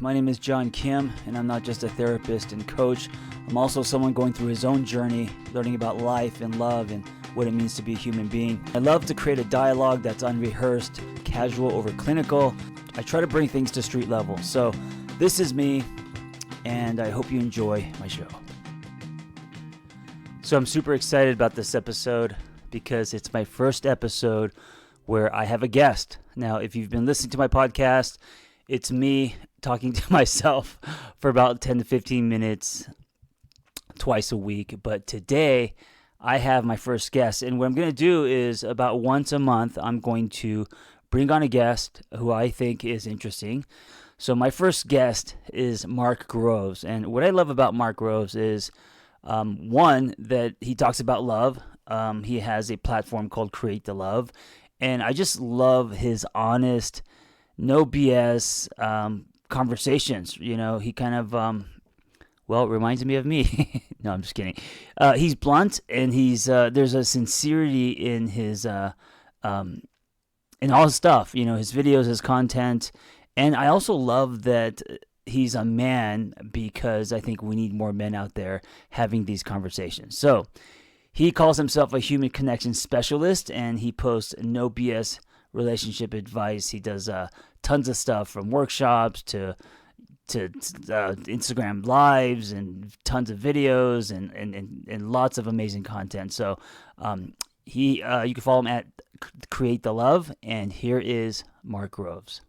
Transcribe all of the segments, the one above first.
My name is John Kim, and I'm not just a therapist and coach. I'm also someone going through his own journey, learning about life and love and what it means to be a human being. I love to create a dialogue that's unrehearsed, casual over clinical. I try to bring things to street level. So this is me, and I hope you enjoy my show. So I'm super excited about this episode because it's my first episode where I have a guest. Now, if you've been listening to my podcast, it's me talking to myself for about 10 to 15 minutes twice a week. But today I have my first guest. And what I'm going to do is about once a month, I'm going to bring on a guest who I think is interesting. So my first guest is Mark Groves. And what I love about Mark Groves is, one, that he talks about love. He has a platform called Create the Love. And I just love his honest, no BS conversations. You know, he kind of, it reminds me of me. No, I'm just kidding. He's blunt, and there's a sincerity in his, in all his stuff, you know, his videos, his content. And I also love that he's a man, because I think we need more men out there having these conversations. So he calls himself a human connection specialist, and he posts no BS relationship advice. He does tons of stuff, from workshops to Instagram lives, and tons of videos, and lots of amazing content. So you can follow him at Create the Love, and here is Mark Groves.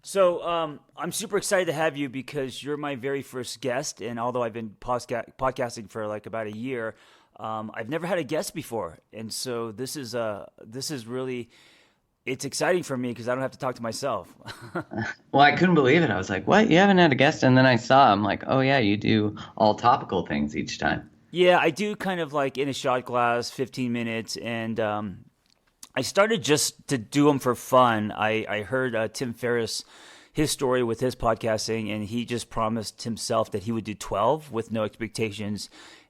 So I'm super excited to have you because you're my very first guest, and although I've been podcasting for like about a year, I've never had a guest before, and so this is really, it's exciting for me because I don't have to talk to myself. Well, I couldn't believe it. I was like, what? You haven't had a guest? And then I saw, I'm like, oh yeah, you do all topical things each time. Yeah, I do kind of like in a shot glass, 15 minutes. And I started just to do them for fun. I heard Tim Ferriss, his story with his podcasting, and he just promised himself that he would do 12 with no expectations.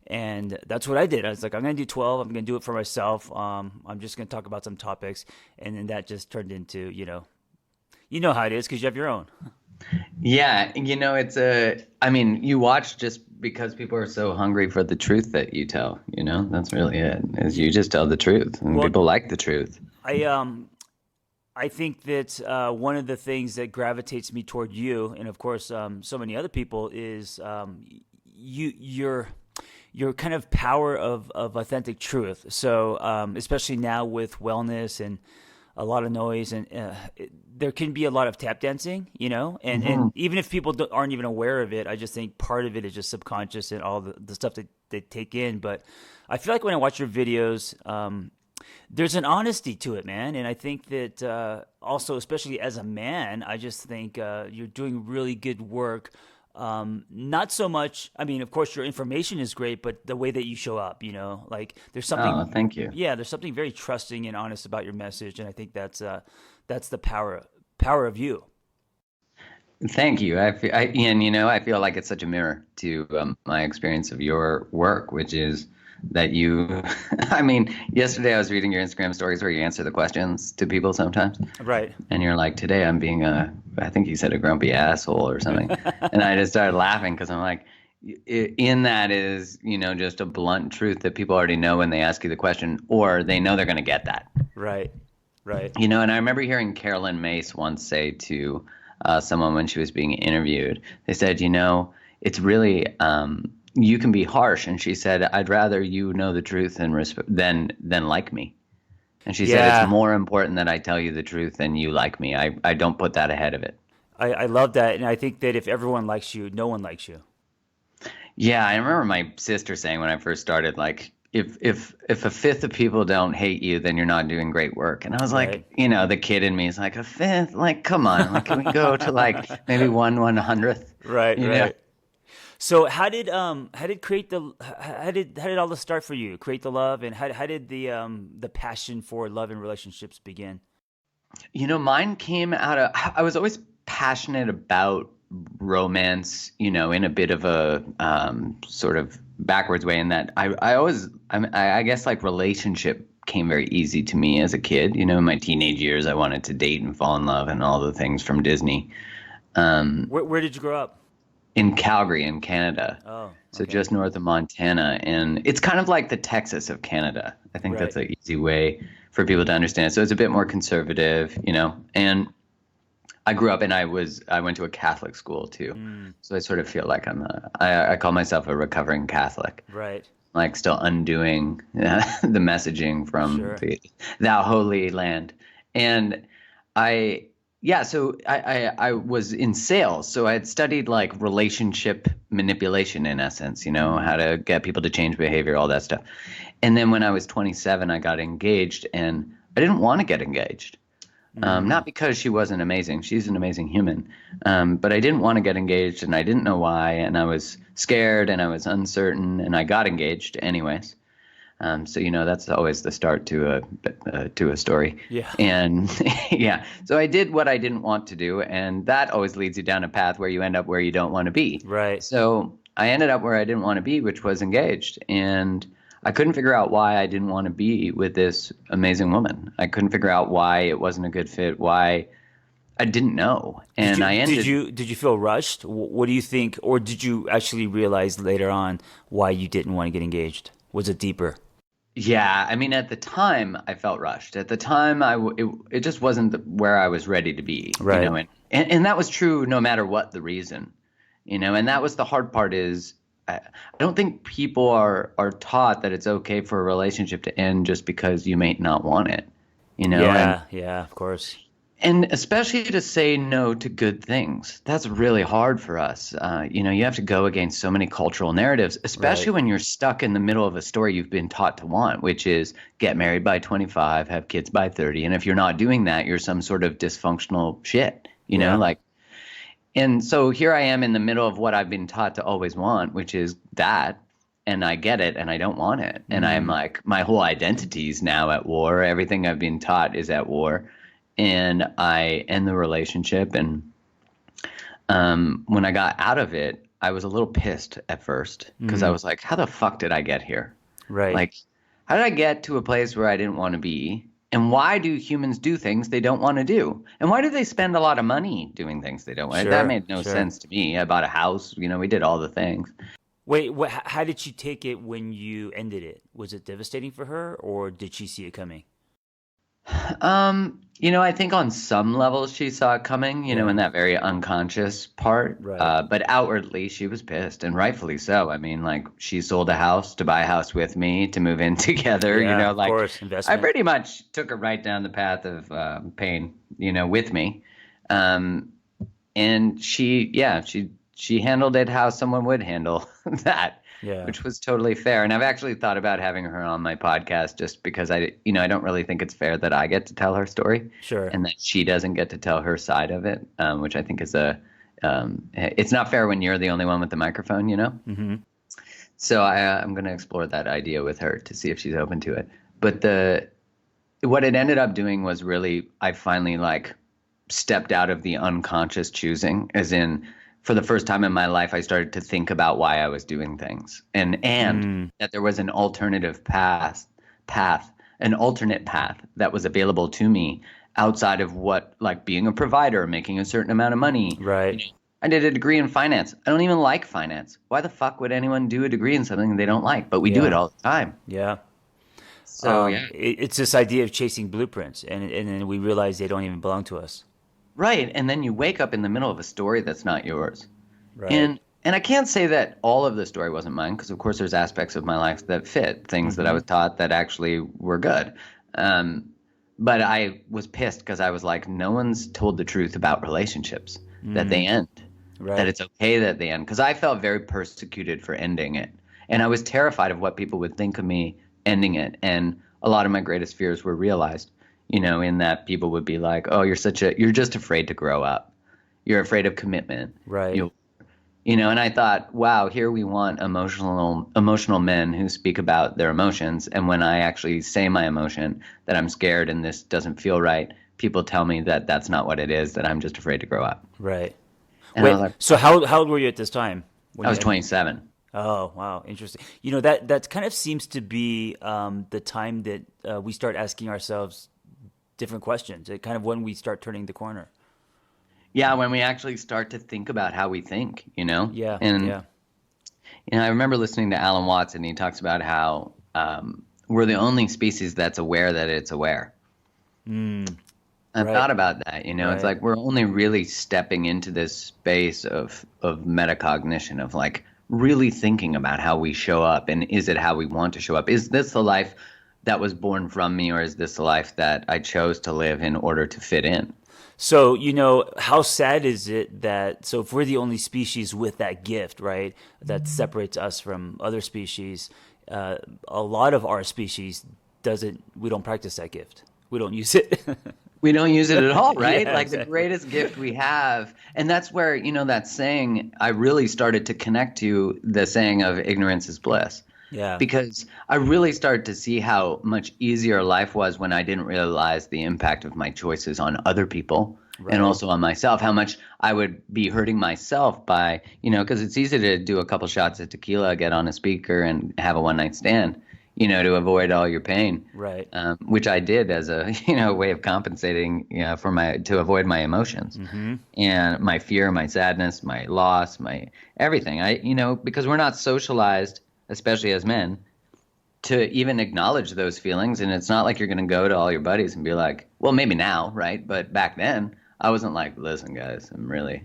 And that's what I did. I was like, I'm going to do 12. I'm going to do it for myself. I'm just going to talk about some topics. And then that just turned into, you know how it is because you have your own. Yeah. You know, you watch just because people are so hungry for the truth that you tell, you know, that's really it, is you just tell the truth, and people like the truth. I think that one of the things that gravitates me toward you, and of course, so many other people, is your kind of power of authentic truth. So especially now with wellness and a lot of noise, and there can be a lot of tap dancing, you know, and even if people aren't even aware of it, I just think part of it is just subconscious and all the stuff that they take in. But I feel like when I watch your videos, there's an honesty to it, man. And I think that also, especially as a man, I just think you're doing really good work. Not so much, I mean, of course your information is great, but the way that you show up, you know, like there's something. Oh, thank you. Yeah, there's something very trusting and honest about your message, and I think that's the power of you. Thank you. I feel like it's such a mirror to my experience of your work, which is that you, I mean, yesterday I was reading your Instagram stories where you answer the questions to people sometimes. Right. And you're like, today I'm being I think you said a grumpy asshole or something. And I just started laughing because I'm like, in that is, you know, just a blunt truth that people already know when they ask you the question, or they know they're going to get that. Right. You know, and I remember hearing Carolyn Mace once say to someone when she was being interviewed, they said, you know, it's really, you can be harsh. And she said, I'd rather you know the truth than like me. And she said, it's more important that I tell you the truth than you like me. I don't put that ahead of it. I love that. And I think that if everyone likes you, no one likes you. Yeah, I remember my sister saying when I first started, like, if a fifth of people don't hate you, then you're not doing great work. And I was like, you know, the kid in me is like, a fifth? Like, come on. Like, can we go to like maybe 1/100th? Right, you right. know? So how did all this start for you? Create the Love, and how did the passion for love and relationships begin? You know, mine came out of, I was always passionate about romance, you know, in a bit of a sort of backwards way, in that I guess like relationship came very easy to me as a kid. You know, in my teenage years, I wanted to date and fall in love and all the things from Disney. Where did you grow up? In Calgary, in Canada. Oh, So okay. just north of Montana. And it's kind of like the Texas of Canada. I think Right. that's an easy way for people to understand. So it's a bit more conservative, And I grew up and I went to a Catholic school too. Mm, So I sort of feel like I call myself a recovering Catholic, right. like still undoing the messaging from Sure. the thou holy land. And I, yeah, so I was in sales. So I had studied like relationship manipulation in essence, how Mm, to get people to change behavior, all that stuff. And then when I was 27, I got engaged and I didn't want to get engaged. mm. Not because she wasn't amazing. She's an amazing human. But I didn't want to get engaged and I didn't know why. And I was scared and I was uncertain and I got engaged anyways. So, that's always the start to a story. Yeah. And yeah, so I did what I didn't want to do. And that always leads you down a path where you end up where you don't want to be. Right. So I ended up where I didn't want to be, which was engaged. And I couldn't figure out why I didn't want to be with this amazing woman. I couldn't figure out why it wasn't a good fit, why I didn't know. Did And you I did ended, you did you feel rushed? What do you think, or did you actually realize later on why you didn't want to get engaged? Was it deeper? yeah, I mean, at the time I felt rushed. At the time, it just wasn't where I was ready to be, Right. and that was true no matter what the reason, and that was the hard part is I don't think people are taught that it's okay for a relationship to end just because you may not want it, and Yeah. Yeah. Of course. especially to say no to good things. That's really hard for us. You have to go against so many cultural narratives, especially Right. when you're stuck in the middle of a story you've been taught to want, which is get married by 25, have kids by 30. And if you're not doing that, you're some sort of dysfunctional shit, Yeah. like. And so here I am in the middle of what I've been taught to always want, which is that. And I get it and I don't want it. And I'm Mm, like, my whole identity is now at war. Everything I've been taught is at war. And I end the relationship. And when I got out of it, I was a little pissed at first because I mm, was like, how the fuck did I get here? right. Like, how did I get to a place where I didn't want to be? And why do humans do things they don't want to do? And why do they spend a lot of money doing things they don't want? That Sure. made no Sure. sense to me. I bought a house, we did all the things. Wait. How did she take it when you ended it? Was it devastating for her, or did she see it coming? I think on some levels she saw it coming, in Yeah. that very unconscious part. Right. But outwardly she was pissed, and rightfully so. I mean, like she sold a house to buy a house with me to move in together, Yeah. Of like course. I Investment. pretty much took her right down the path of pain, with me. Um, and she handled it how someone would handle that, Yeah. which was totally fair. And I've actually thought about having her on my podcast just because I don't really think it's fair that I get to tell her story Sure. and that she doesn't get to tell her side of it, which I think is it's not fair when you're the only one with the microphone. Mm-hmm. So I'm going to explore that idea with her to see if she's open to it. But what it ended up doing was really, I finally like stepped out of the unconscious choosing, as in for the first time in my life I started to think about why I was doing things, and Mm, that there was an alternative path an alternate path that was available to me outside of what, like being a provider, making a certain amount of money. right. I did a degree in finance. I don't even like finance. Why the fuck would anyone do a degree in something they don't like? But we do it Yeah. all the time. Yeah. So yeah. It's this idea of chasing blueprints, and then we realize they don't even belong to us. Right. And then you wake up in the middle of a story that's not yours. Right. And I can't say that all of the story wasn't mine, because of course there's aspects of my life that fit, things that I Mm-hmm. was taught that actually were good. Um, but I was pissed because I was like, no one's told the truth about relationships, that they Mm, end, that right. it's okay that they end. Because I felt very persecuted for ending it. And I was terrified of what people would think of me ending it. And a lot of my greatest fears were realized, in that people would be like, oh, you're just afraid to grow up. You're afraid of commitment. Right. You and I thought, wow, here we want emotional men who speak about their emotions, and when I actually say my emotion, that I'm scared and this doesn't feel right, people tell me that that's not what it is, that I'm just afraid to grow up. Right. And I was Wait. like, So how old were you at this time when I you was ended? 27. Oh, wow, interesting. That kind of seems to be the time that we start asking ourselves different questions. It kind of when we start turning the corner. Yeah, when we actually start to think about how we think, you know? Yeah, And yeah. I remember listening to Alan Watts, and he talks about how we're the only species that's aware that it's aware. Mm, I've right, thought about that, you know, it's right. like we're only really stepping into this space of metacognition, of like really thinking about how we show up, and is it how we want to show up? Is this the life that was born from me, or is this the life that I chose to live in order to fit in? So, how sad is it that, so if we're the only species with that gift, right, that separates us from other species, a lot of our species we don't practice that gift. We don't use it. We don't use it at all, right? Yeah, Like the exactly. greatest gift we have. And that's where, that saying, I really started to connect to the saying of ignorance is bliss. Yeah, Because I really started to see how much easier life was when I didn't realize the impact of my choices on other people and right. also on myself, how much I would be hurting myself by, because it's easy to do a couple shots of tequila, get on a speaker, and have a one night stand, to avoid all your pain, Right. which I did as a, way of compensating, to avoid my emotions Mm-hmm. and my fear, my sadness, my loss, my everything. Because we're not socialized, especially as men, to even acknowledge those feelings. And it's not like you're going to go to all your buddies and be like, well, maybe now, right? But back then, I wasn't like, listen, guys, I'm really,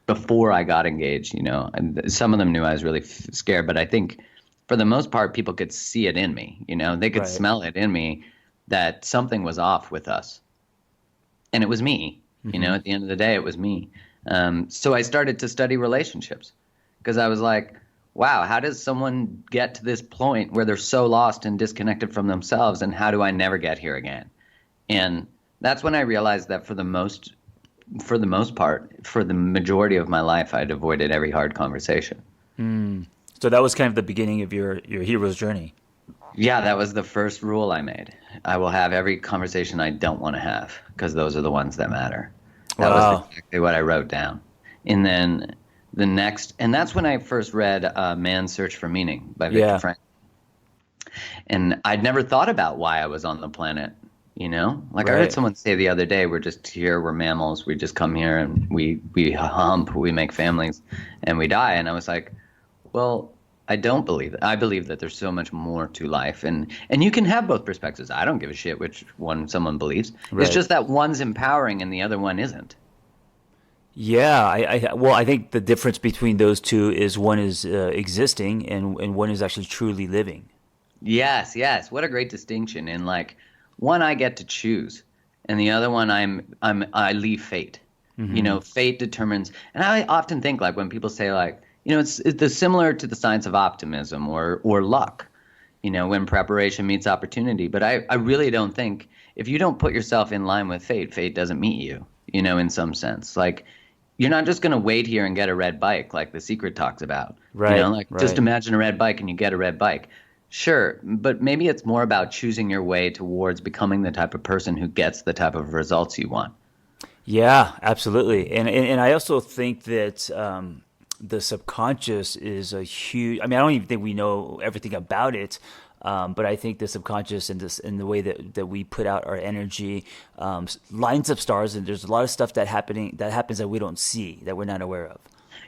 before I got engaged, and some of them knew I was really scared. But I think for the most part, people could see it in me, they could Right. smell it in me that something was off with us. And it was me, Mm-hmm. at the end of the day, it was me. So I started to study relationships because I was like, wow, how does someone get to this point where they're so lost and disconnected from themselves? And how do I never get here again? And that's when I realized that for the most part, for the majority of my life, I'd avoided every hard conversation. Mm. So that was kind of the beginning of your hero's journey. Yeah, that was the first rule I made. I will have every conversation I don't want to have because those are the ones that matter. That was Wow. exactly what I wrote down. And then and that's when I first read Man's Search for Meaning by Viktor Yeah. Frankl. And I'd never thought about why I was on the planet, Like I heard Right. someone say the other day, we're just here, we're mammals, we just come here and we hump, we make families, and we die. And I was like, well, I don't believe it. I believe that there's so much more to life, and you can have both perspectives. I don't give a shit which one someone believes. It's Right. just that one's empowering and the other one isn't. Yeah. Well, I think the difference between those two is one is existing and one is actually truly living. Yes, yes. What a great distinction. And like one I get to choose, and the other one I leave fate. Mm-hmm. Fate determines. And I often think like when people say like, it's similar to the science of optimism or luck. When preparation meets opportunity. But I really don't think if you don't put yourself in line with fate, fate doesn't meet you, in some sense. Like you're not just going to wait here and get a red bike like The Secret talks about. Right. Like just Right. imagine a red bike and you get a red bike. Sure, but maybe it's more about choosing your way towards becoming the type of person who gets the type of results you want. Yeah, absolutely. And I also think that the subconscious is a huge. I mean, I don't even think we know everything about it, but I think the subconscious and this in the way that we put out our energy lines up stars, and there's a lot of stuff that happens that we don't see, that we're not aware of.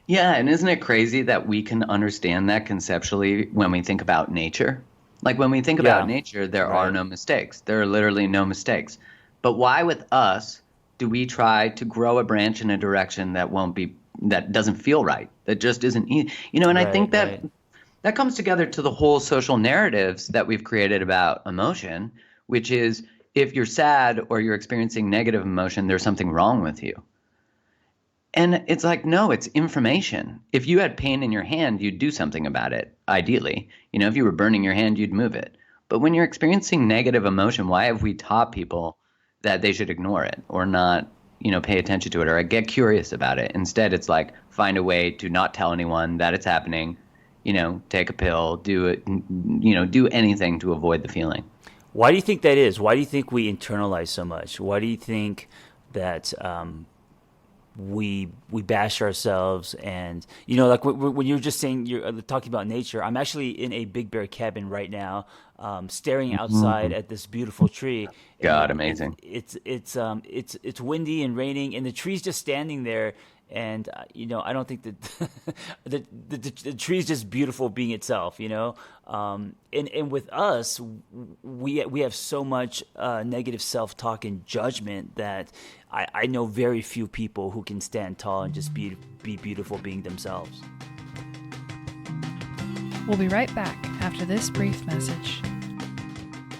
Yeah, and isn't it crazy that we can understand that conceptually when we think about nature? Like when we think about Yeah. nature, there are Right. no mistakes. There are literally no mistakes. But why with us do we try to grow a branch in a direction that doesn't feel right? That just isn't and I Right. think that Right. that comes together to the whole social narratives that we've created about emotion, which is if you're sad or you're experiencing negative emotion, there's something wrong with you. And it's like, no, it's information. If you had pain in your hand, you'd do something about it, ideally. If you were burning your hand, you'd move it. But when you're experiencing negative emotion, why have we taught people that they should ignore it or not, pay attention to it or get curious about it? Instead, it's like find a way to not tell anyone that it's happening, take a pill, do it, do anything to avoid the feeling. Why do you think that is? Why do you think we internalize so much? Why do you think that we bash ourselves. And like when you're just saying, you're talking about nature, I'm actually in a Big Bear cabin right now, staring outside Mhm. at this beautiful tree, and God, amazing. it's windy and raining, and the tree's just standing there. And I don't think that the tree is just beautiful being itself. And with us, we have so much negative self talk and judgment that I know very few people who can stand tall and just be beautiful being themselves. We'll be right back after this brief message.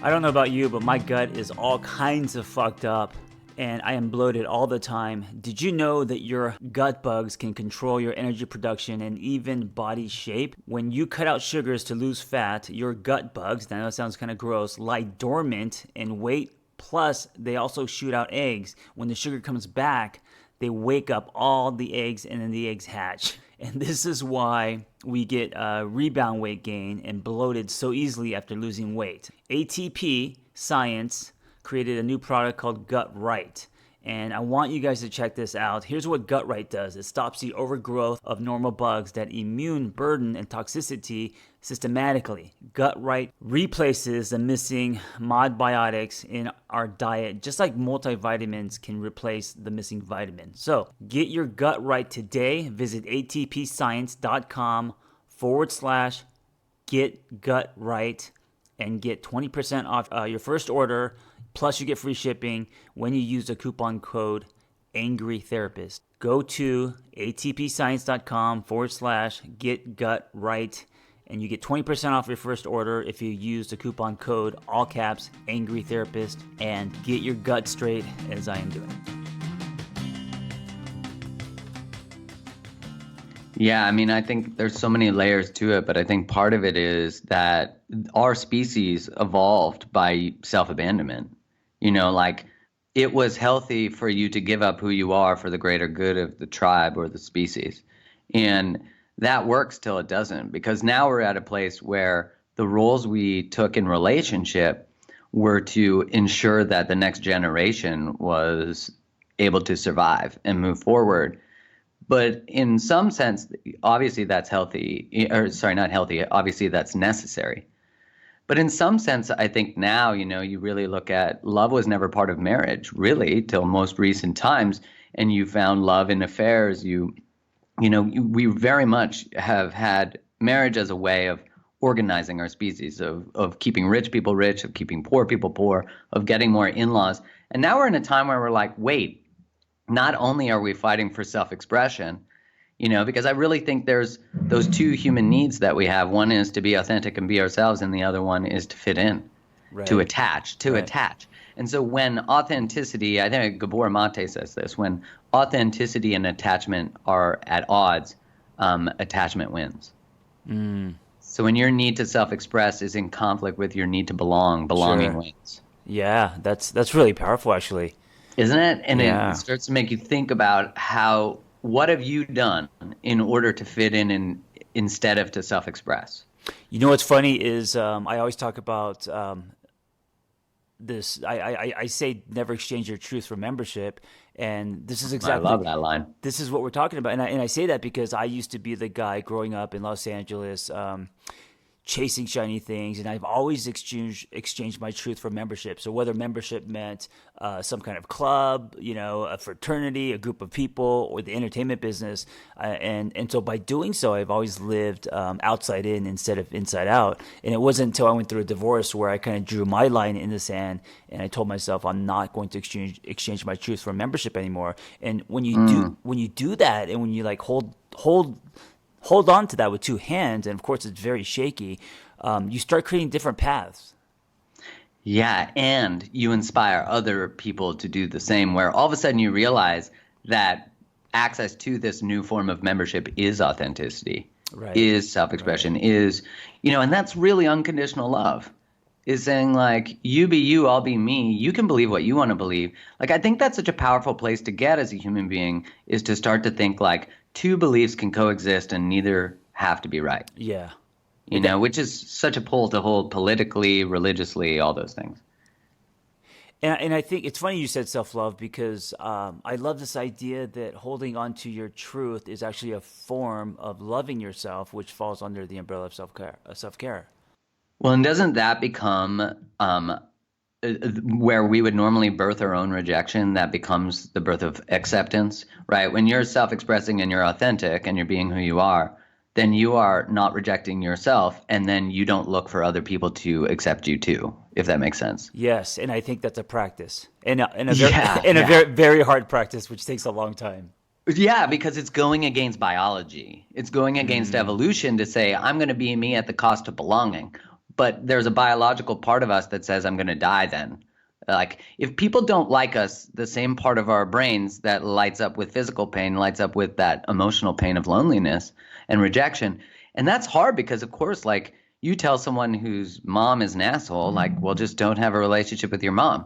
I don't know about you, but my gut is all kinds of fucked up, and I am bloated all the time. Did you know that your gut bugs can control your energy production and even body shape? When you cut out sugars to lose fat, your gut bugs, now that sounds kind of gross, lie dormant and wait. Plus, they also shoot out eggs. When the sugar comes back, they wake up all the eggs and then the eggs hatch. And this is why we get rebound weight gain and bloated so easily after losing weight. ATP Science created a new product called Gut Right. And I want you guys to check this out. Here's what Gut Right does. It stops the overgrowth of normal bugs that immune burden and toxicity systematically. Gut Right replaces the missing modbiotics in our diet, just like multivitamins can replace the missing vitamin. So get your gut right today. Visit atpscience.com/get gut right and get 20% off your first order. Plus, you get free shipping when you use the coupon code AngryTherapist. Go to atpscience.com/get gut right, and you get 20% off your first order if you use the coupon code, all caps, AngryTherapist, and get your gut straight as I am doing. Yeah, I mean, I think there's so many layers to it, but I think part of it is that our species evolved by self-abandonment. Like it was healthy for you to give up who you are for the greater good of the tribe or the species. And that works till it doesn't, because now we're at a place where the roles we took in relationship were to ensure that the next generation was able to survive and move forward. But in some sense, obviously that's healthy, or sorry, not healthy. Obviously that's necessary. But in some sense, I think now, you really look at love was never part of marriage, really, till most recent times. And you found love in affairs. We very much have had marriage as a way of organizing our species, of keeping rich people rich, of keeping poor people poor, of getting more in-laws. And now we're in a time where we're like, wait, not only are we fighting for self-expression, because I really think there's those two human needs that we have. One is to be authentic and be ourselves, and the other one is to fit in, Right. to attach. Right. And so when authenticity, I think Gabor Mate says this, when authenticity and attachment are at odds, attachment wins. So when your need to self-express is in conflict with your need to belong, belonging Sure. wins. Yeah, that's really powerful, actually. Isn't it? And Yeah. it starts to make you think about what have you done in order to fit in instead of to self-express? What's funny is I always talk about this. I say never exchange your truth for membership, and this is I exactly love that line. this is what we're talking about. And I say that because I used to be the guy growing up in Los Angeles, chasing shiny things, and I've always exchanged my truth for membership. So whether membership meant some kind of club, a fraternity, a group of people, or the entertainment business, and so by doing so, I've always lived outside in instead of inside out. And it wasn't until I went through a divorce where I kind of drew my line in the sand, and I told myself I'm not going to exchange my truth for membership anymore. And when you do that, and when you like hold on to that with two hands, and of course it's very shaky, you start creating different paths. Yeah, and you inspire other people to do the same, where all of a sudden you realize that access to this new form of membership is authenticity, Right. is self-expression, is, and that's really unconditional love. Is saying like, you be you, I'll be me. You can believe what you want to believe. Like, I think that's such a powerful place to get as a human being, is to start to think like two beliefs can coexist and neither have to be right. Yeah. Which is such a pull to hold politically, religiously, all those things. And I think it's funny you said self-love because I love this idea that holding on to your truth is actually a form of loving yourself, which falls under the umbrella of self-care. Self-care. Well, and doesn't that become where we would normally birth our own rejection? That becomes the birth of acceptance, right? When you're self-expressing and you're authentic and you're being who you are, then you are not rejecting yourself, and then you don't look for other people to accept you too, if that makes sense. Yes, and I think that's a practice, and a very Yeah, and a yeah. very hard practice, which takes a long time. Yeah, because it's going against biology. It's going against evolution to say, I'm going to be me at the cost of belonging. But there's a biological part of us that says, I'm going to die then. Like, if people don't like us, the same part of our brains that lights up with physical pain lights up with that emotional pain of loneliness and rejection. And that's hard because, of course, like, you tell someone whose mom is an asshole, like, well, just don't have a relationship with your mom.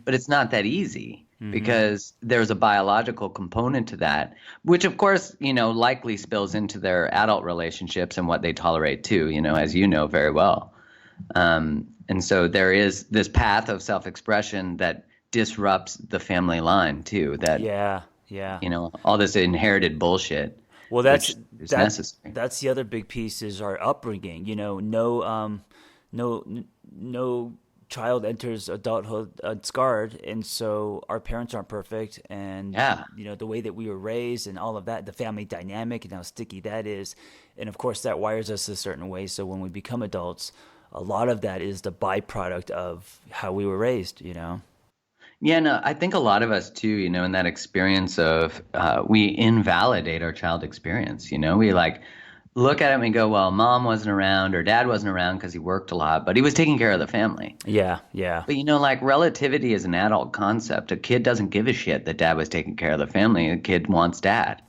But it's not that easy because there's a biological component to that, which of course, likely spills into their adult relationships and what they tolerate too, as you know very well. And so there is this path of self-expression that disrupts the family line too, that, Yeah, yeah. all this inherited bullshit, Well, which is necessary. that's the other big piece is our upbringing. No child enters adulthood unscarred, and so our parents aren't perfect, and Yeah. the way that we were raised and all of that, the family dynamic and how sticky that is, and of course that wires us a certain way. So when we become adults, a lot of that is the byproduct of how we were raised. Yeah, no, I think a lot of us too, in that experience of we invalidate our child experience. We like look at it and we go, well, mom wasn't around or dad wasn't around because he worked a lot, but he was taking care of the family. Yeah, yeah. But like relativity is an adult concept. A kid doesn't give a shit that dad was taking care of the family. A kid wants dad.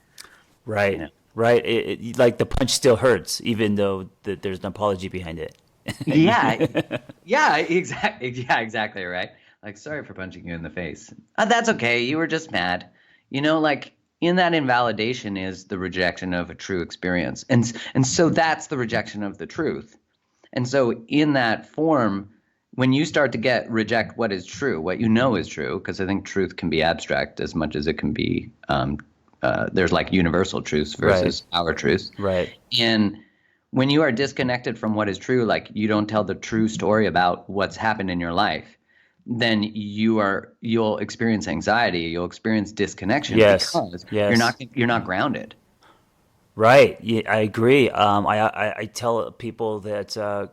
Right, right. Like the punch still hurts, even though there's an apology behind it. Yeah, exactly right. Like, sorry for punching you in the face. That's okay. You were just mad. Like in that invalidation is the rejection of a true experience. And so that's the rejection of the truth. And so in that form, when you start to reject what is true, what you know is true, because I think truth can be abstract as much as it can be, there's like universal truths versus our truths. Right. And when you are disconnected from what is true, like you don't tell the true story about what's happened in your life, then you'll experience anxiety, you'll experience disconnection because you're not grounded. Right. Yeah, I agree. I tell people that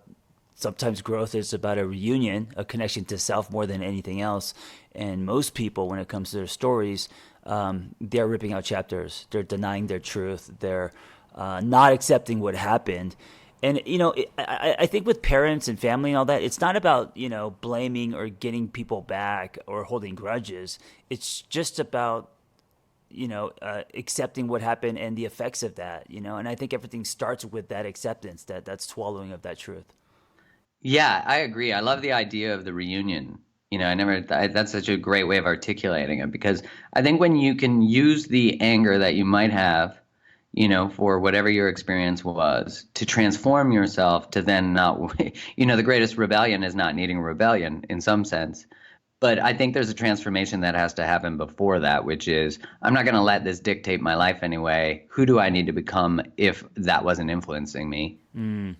sometimes growth is about a reunion, a connection to self more than anything else. And most people, when it comes to their stories, they're ripping out chapters. They're denying their truth. They're not accepting what happened. And, I think with parents and family and all that, it's not about, blaming or getting people back or holding grudges. It's just about, accepting what happened and the effects of that, and I think everything starts with that acceptance, that swallowing of that truth. Yeah, I agree. I love the idea of the reunion. That's such a great way of articulating it because I think when you can use the anger that you might have, for whatever your experience was, to transform yourself to then not, the greatest rebellion is not needing a rebellion in some sense. But I think there's a transformation that has to happen before that, which is I'm not going to let this dictate my life anyway. Who do I need to become if that wasn't influencing me? And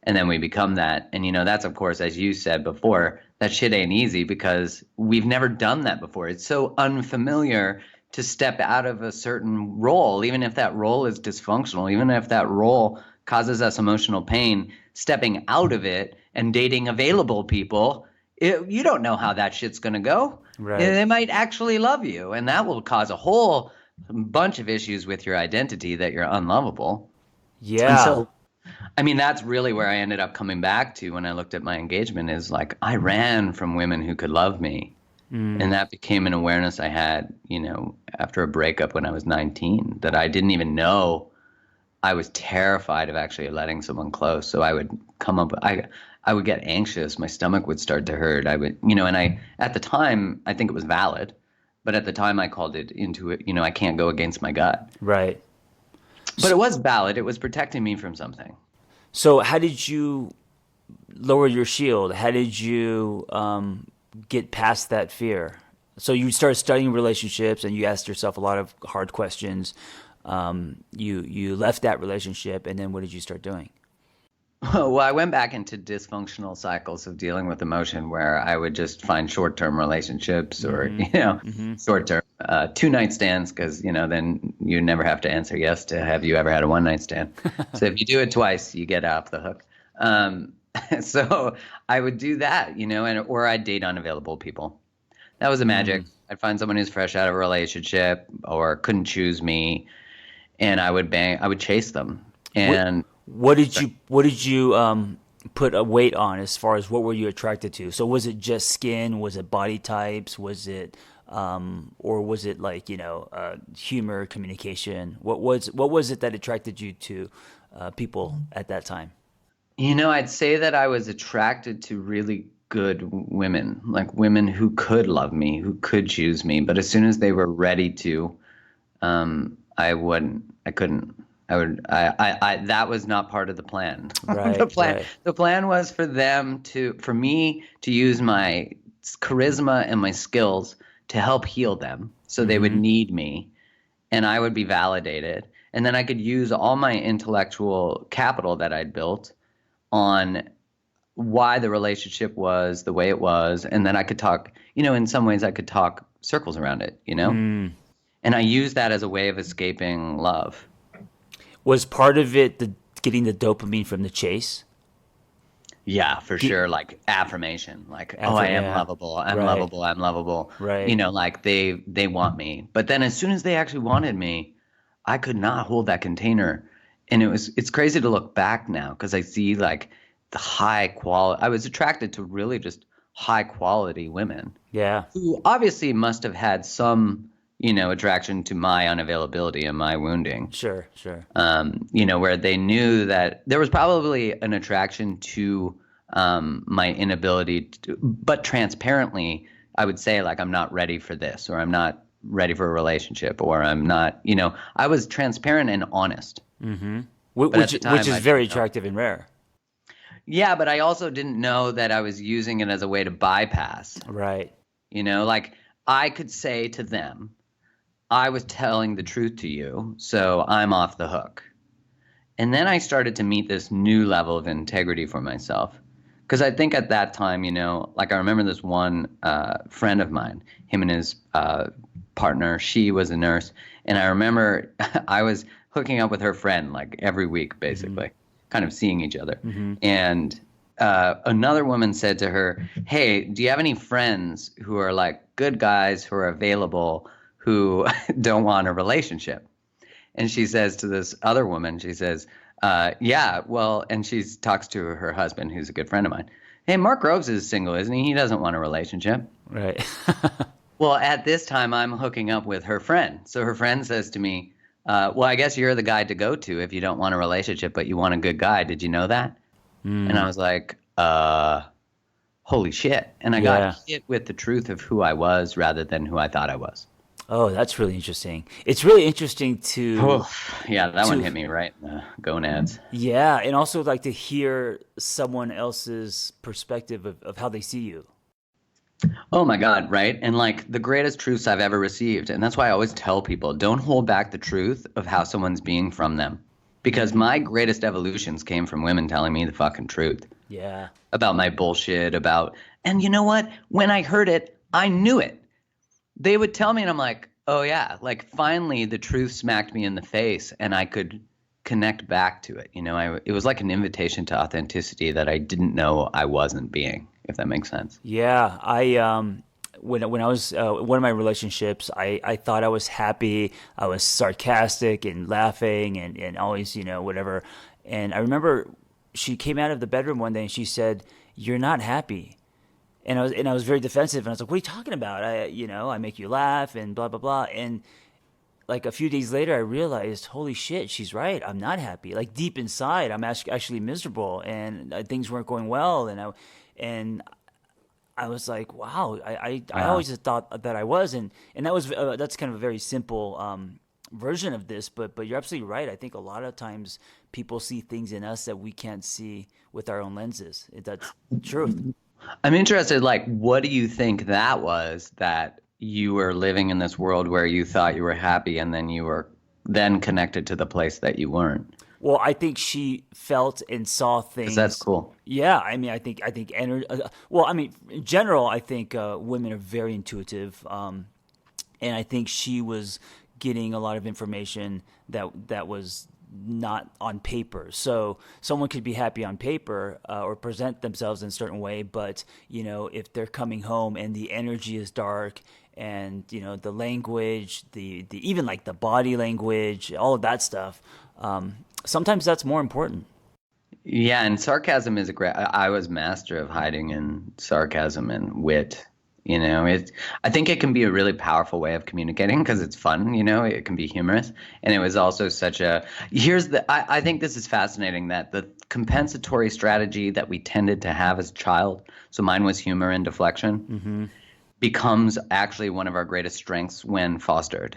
then we become that. And, that's, of course, as you said before, that shit ain't easy because we've never done that before. It's so unfamiliar to step out of a certain role, even if that role is dysfunctional, even if that role causes us emotional pain, stepping out of it and dating available people, you don't know how that shit's going to go. Right. They might actually love you, and that will cause a whole bunch of issues with your identity that you're unlovable. Yeah. And so, that's really where I ended up coming back to when I looked at my engagement is like I ran from women who could love me. And that became an awareness I had, after a breakup when I was 19 that I didn't even know. I was terrified of actually letting someone close. So I would I would get anxious. My stomach would start to hurt. I would, and at the time, I think it was valid, but at the time I called it into it. I can't go against my gut. Right. But it was valid. It was protecting me from something. So how did you lower your shield? How did you get past that fear? So you started studying relationships and you asked yourself a lot of hard questions. You left that relationship, and then what did you start doing? Well, I went back into dysfunctional cycles of dealing with emotion where I would just find short-term relationships or, short-term two-night stands because, then you never have to answer yes to have you ever had a one-night stand. So if you do it twice, you get off the hook. So I would do that, or I'd date unavailable people. That was the magic. I'd find someone who's fresh out of a relationship or couldn't choose me, and I would chase them. And what did you put a weight on as far as what were you attracted to? So was it just skin? Was it body types? Was it or was it like humor, communication? What was it that attracted you to people at that time? I'd say that I was attracted to really good women, like women who could love me, who could choose me. But as soon as they were ready to, I couldn't. That was not part of the plan. Right, The plan was for me to use my charisma and my skills to help heal them. So they would need me and I would be validated. And then I could use all my intellectual capital that I'd built on why the relationship was the way it was. And then I could talk, in some ways I could talk circles around it, And I used that as a way of escaping love. Was part of it getting the dopamine from the chase? Yeah, for sure. Like affirmation, like, oh, I am lovable. I'm lovable. I'm lovable. Right. Like they want me. But then as soon as they actually wanted me, I could not hold that container. And it's crazy to look back now because I see like the high quality. I was attracted to really just high quality women. Yeah. Who obviously must have had some, attraction to my unavailability and my wounding. Sure. Where they knew that there was probably an attraction to my inability to, but transparently, I would say like, I'm not ready for this, or I'm not ready for a relationship, or I'm not, I was transparent and honest. Mm-hmm. Which is very attractive and rare. Yeah, but I also didn't know that I was using it as a way to bypass. Right. Like I could say to them, I was telling the truth to you, so I'm off the hook. And then I started to meet this new level of integrity for myself. Because I think at that time, like I remember this one friend of mine, him and his partner, she was a nurse. And I remember I was hooking up with her friend like every week, basically, kind of seeing each other. And another woman said to her, hey, do you have any friends who are like good guys who are available who don't want a relationship? And she says to this other woman, she says, yeah, well, and she talks to her husband, who's a good friend of mine. Hey, Mark Groves is single, isn't he? He doesn't want a relationship. Right. Well, at this time, I'm hooking up with her friend. So her friend says to me, well, I guess you're the guy to go to if you don't want a relationship, but you want a good guy. Did you know that? And I was like, holy shit. And I got hit with the truth of who I was rather than who I thought I was. Oh, that's really interesting. It's really interesting to... yeah, that one hit me right in the gonads. Yeah, and also like to hear someone else's perspective of how they see you. Oh my God, right? And like the greatest truths I've ever received. And that's why I always tell people, don't hold back the truth of how someone's being from them. Because my greatest evolutions came from women telling me the fucking truth. Yeah. About my bullshit, and you know what? When I heard it, I knew it. They would tell me and I'm like, oh yeah, like finally the truth smacked me in the face and I could connect back to it. It was like an invitation to authenticity that I didn't know I wasn't being, if that makes sense. Yeah. When I was one of my relationships, I thought I was happy. I was sarcastic and laughing and always, whatever. And I remember she came out of the bedroom one day and she said, "You're not happy." And I was very defensive, and I was like, "What are you talking about? I make you laugh and blah blah blah." And like a few days later, I realized, holy shit, she's right. I'm not happy. Like deep inside, I'm actually miserable, and things weren't going well. And I was like, wow. I always thought that I was, and that was that's kind of a very simple version of this. But you're absolutely right. I think a lot of times people see things in us that we can't see with our own lenses. That's truth. I'm interested, like, what do you think that was that you were living in this world where you thought you were happy and then you were then connected to the place that you weren't? Well, I think she felt and saw Because that's things. cool. Yeah, I mean, I think energy. Well, I mean, in general, I think women are very intuitive, and I think she was getting a lot of information that was not on paper. So someone could be happy on paper or present themselves in a certain way, but if they're coming home and the energy is dark and the language, the even like the body language, all of that stuff, sometimes that's more important. Yeah, and sarcasm is a great. I was master of hiding in sarcasm and wit. I think it can be a really powerful way of communicating because it's fun. It can be humorous, and it was also such a. I think this is fascinating that the compensatory strategy that we tended to have as a child. So mine was humor and deflection. Becomes actually one of our greatest strengths when fostered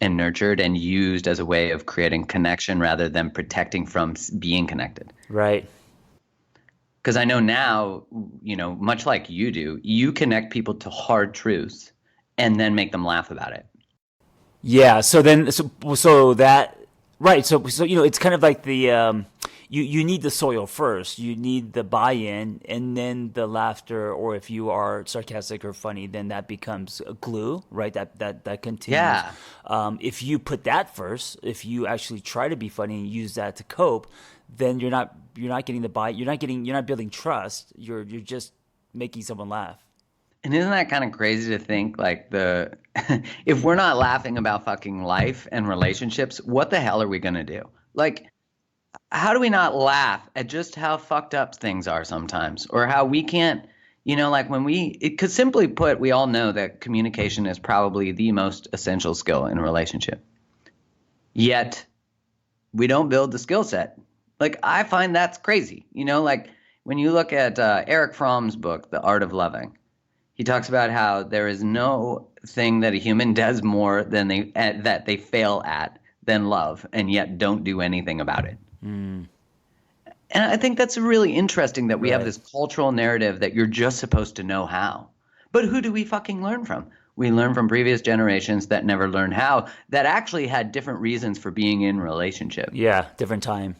and nurtured and used as a way of creating connection rather than protecting from being connected. Right. Because I know now, much like you do, you connect people to hard truths and then make them laugh about it. Yeah. So that right. So it's kind of like the you need the soil first. You need the buy-in, and then the laughter, or if you are sarcastic or funny, then that becomes a glue, right? That continues. Yeah. If you put that first, if you actually try to be funny and use that to cope, then you're not getting the buy. You're not building trust. You're just making someone laugh. And isn't that kind of crazy to think like if we're not laughing about fucking life and relationships, what the hell are we going to do? Like, how do we not laugh at just how fucked up things are sometimes, or how we can't, like because simply put, we all know that communication is probably the most essential skill in a relationship. Yet we don't build the skill set. Like, I find that's crazy. Like when you look at Eric Fromm's book, The Art of Loving, he talks about how there is no thing that a human does more than that they fail at than love, and yet don't do anything about it. And I think that's really interesting that we have Right. this cultural narrative that you're just supposed to know how. But who do we fucking learn from? We learn from previous generations that never learned how, that actually had different reasons for being in relationship. Yeah. Different time.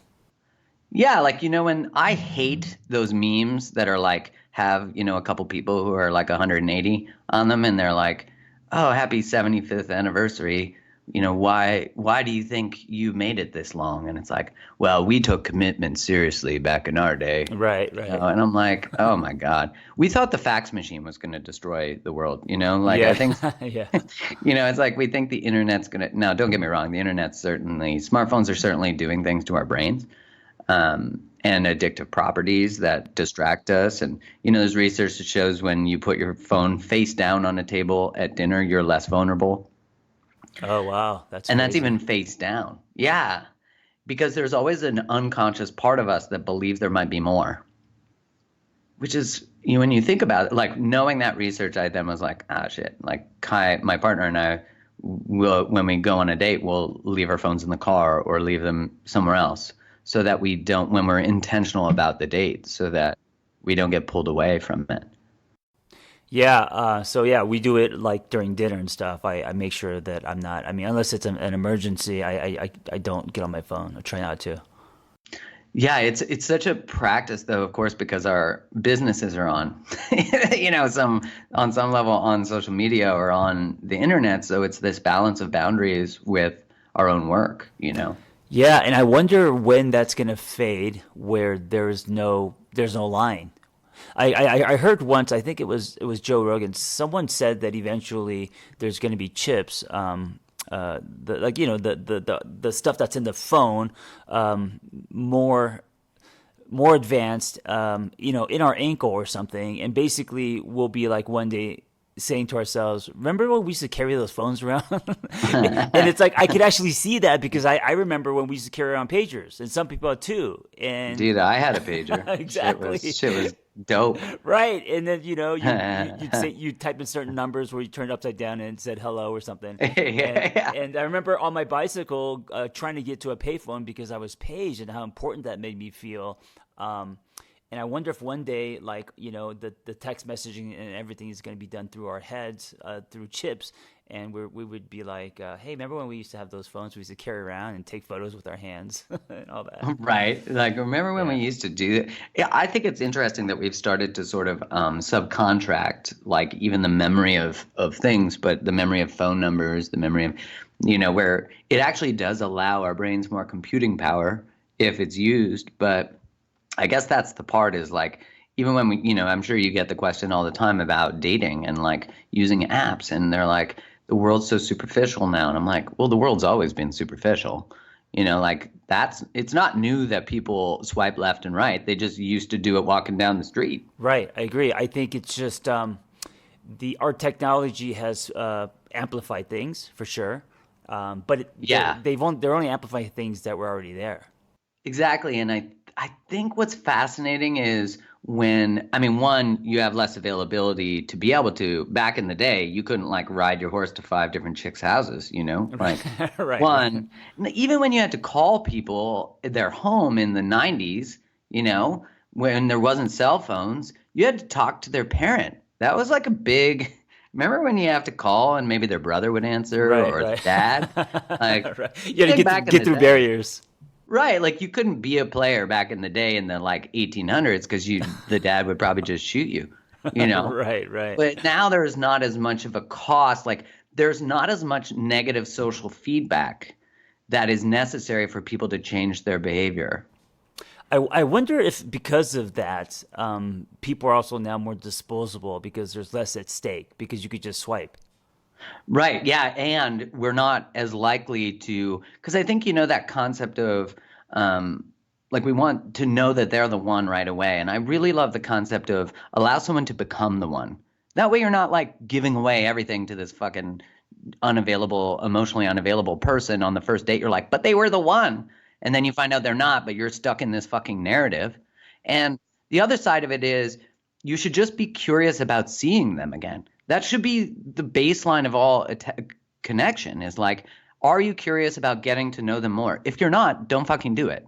Yeah, like, when I hate those memes that are like, have, a couple people who are like 180 on them and they're like, oh, happy 75th anniversary. Why do you think you made it this long? And it's like, well, we took commitment seriously back in our day. Right. And I'm like, oh my God, we thought the fax machine was going to destroy the world. Like, Yeah. I think, Yeah. it's like we think the internet's going to, now don't get me wrong, smartphones are certainly doing things to our brains. And addictive properties that distract us. And, there's research that shows when you put your phone face down on a table at dinner, you're less vulnerable. Oh wow, that's And that's crazy. even face down. Yeah. Because there's always an unconscious part of us that believes there might be more. Which is, when you think about it, like knowing that research, I then was like, ah, shit. Like Kai, my partner, and I will, when we go on a date, we'll leave our phones in the car or leave them somewhere else so that we don't, when we're intentional about the date, so that we don't get pulled away from it. Yeah. So yeah, we do it like during dinner and stuff. I make sure that I'm not. I mean, unless it's an emergency, I don't get on my phone. I try not to. Yeah, it's such a practice though, of course, because our businesses are on, on some level on social media or on the internet. So it's this balance of boundaries with our own work. Yeah, and I wonder when that's gonna fade, where there's no line. I heard once, I think it was Joe Rogan. Someone said that eventually there's going to be chips, the stuff that's in the phone, more advanced, in our ankle or something, and basically we'll be like one day saying to ourselves, remember when we used to carry those phones around? And it's like I could actually see that because I remember when we used to carry around pagers, and some people had too. And Dude, I had a pager. Exactly. Shit was dope. right, and then you'd type in certain numbers where you turned upside down and it said hello or something. Yeah. And I remember on my bicycle trying to get to a payphone because I was paged and how important that made me feel. And I wonder if one day, like, the text messaging and everything is going to be done through our heads, through chips. And we would be like, hey, remember when we used to have those phones we used to carry around and take photos with our hands and all that? Right. Like, remember when we Yeah. used to do that? Yeah, I think it's interesting that we've started to sort of subcontract, like even the memory of things, but the memory of phone numbers, the memory of, where it actually does allow our brains more computing power if it's used. But I guess that's the part is like, even when we, I'm sure you get the question all the time about dating and like using apps, and they're like, the world's so superficial now. And I'm like, well, the world's always been superficial. Like it's not new that people swipe left and right. They just used to do it walking down the street. Right. I agree. I think it's just our technology has amplified things for sure. But Yeah, they're only amplifying things that were already there. exactly. And I think what's fascinating is when, I mean, one, you have less availability to be able to, back in the day, you couldn't like ride your horse to 5 different chicks' houses, like Right. one, even when you had to call people their home in the 90s, when there wasn't cell phones, you had to talk to their parent. That was like a big, remember when you have to call and maybe their brother would answer Right. or the Right. dad? Like, Right. You got to think back in get the through day. barriers. Right, like you couldn't be a player back in the day in the like 1800s because the dad would probably just shoot you, you know. Right. Right. But now there's not as much of a cost, like there's not as much negative social feedback that is necessary for people to change their behavior. I wonder if because of that, people are also now more disposable because there's less at stake because you could just swipe. Right. Yeah. And we're not as likely to, because I think, that concept of um, like we want to know that they're the one right away. And I really love the concept of allow someone to become the one. That way you're not like giving away everything to this fucking unavailable, emotionally unavailable person on the first date. You're like, but they were the one. And then you find out they're not, but you're stuck in this fucking narrative. And the other side of it is you should just be curious about seeing them again. That should be the baseline of all connection is like, are you curious about getting to know them more? If you're not, don't fucking do it.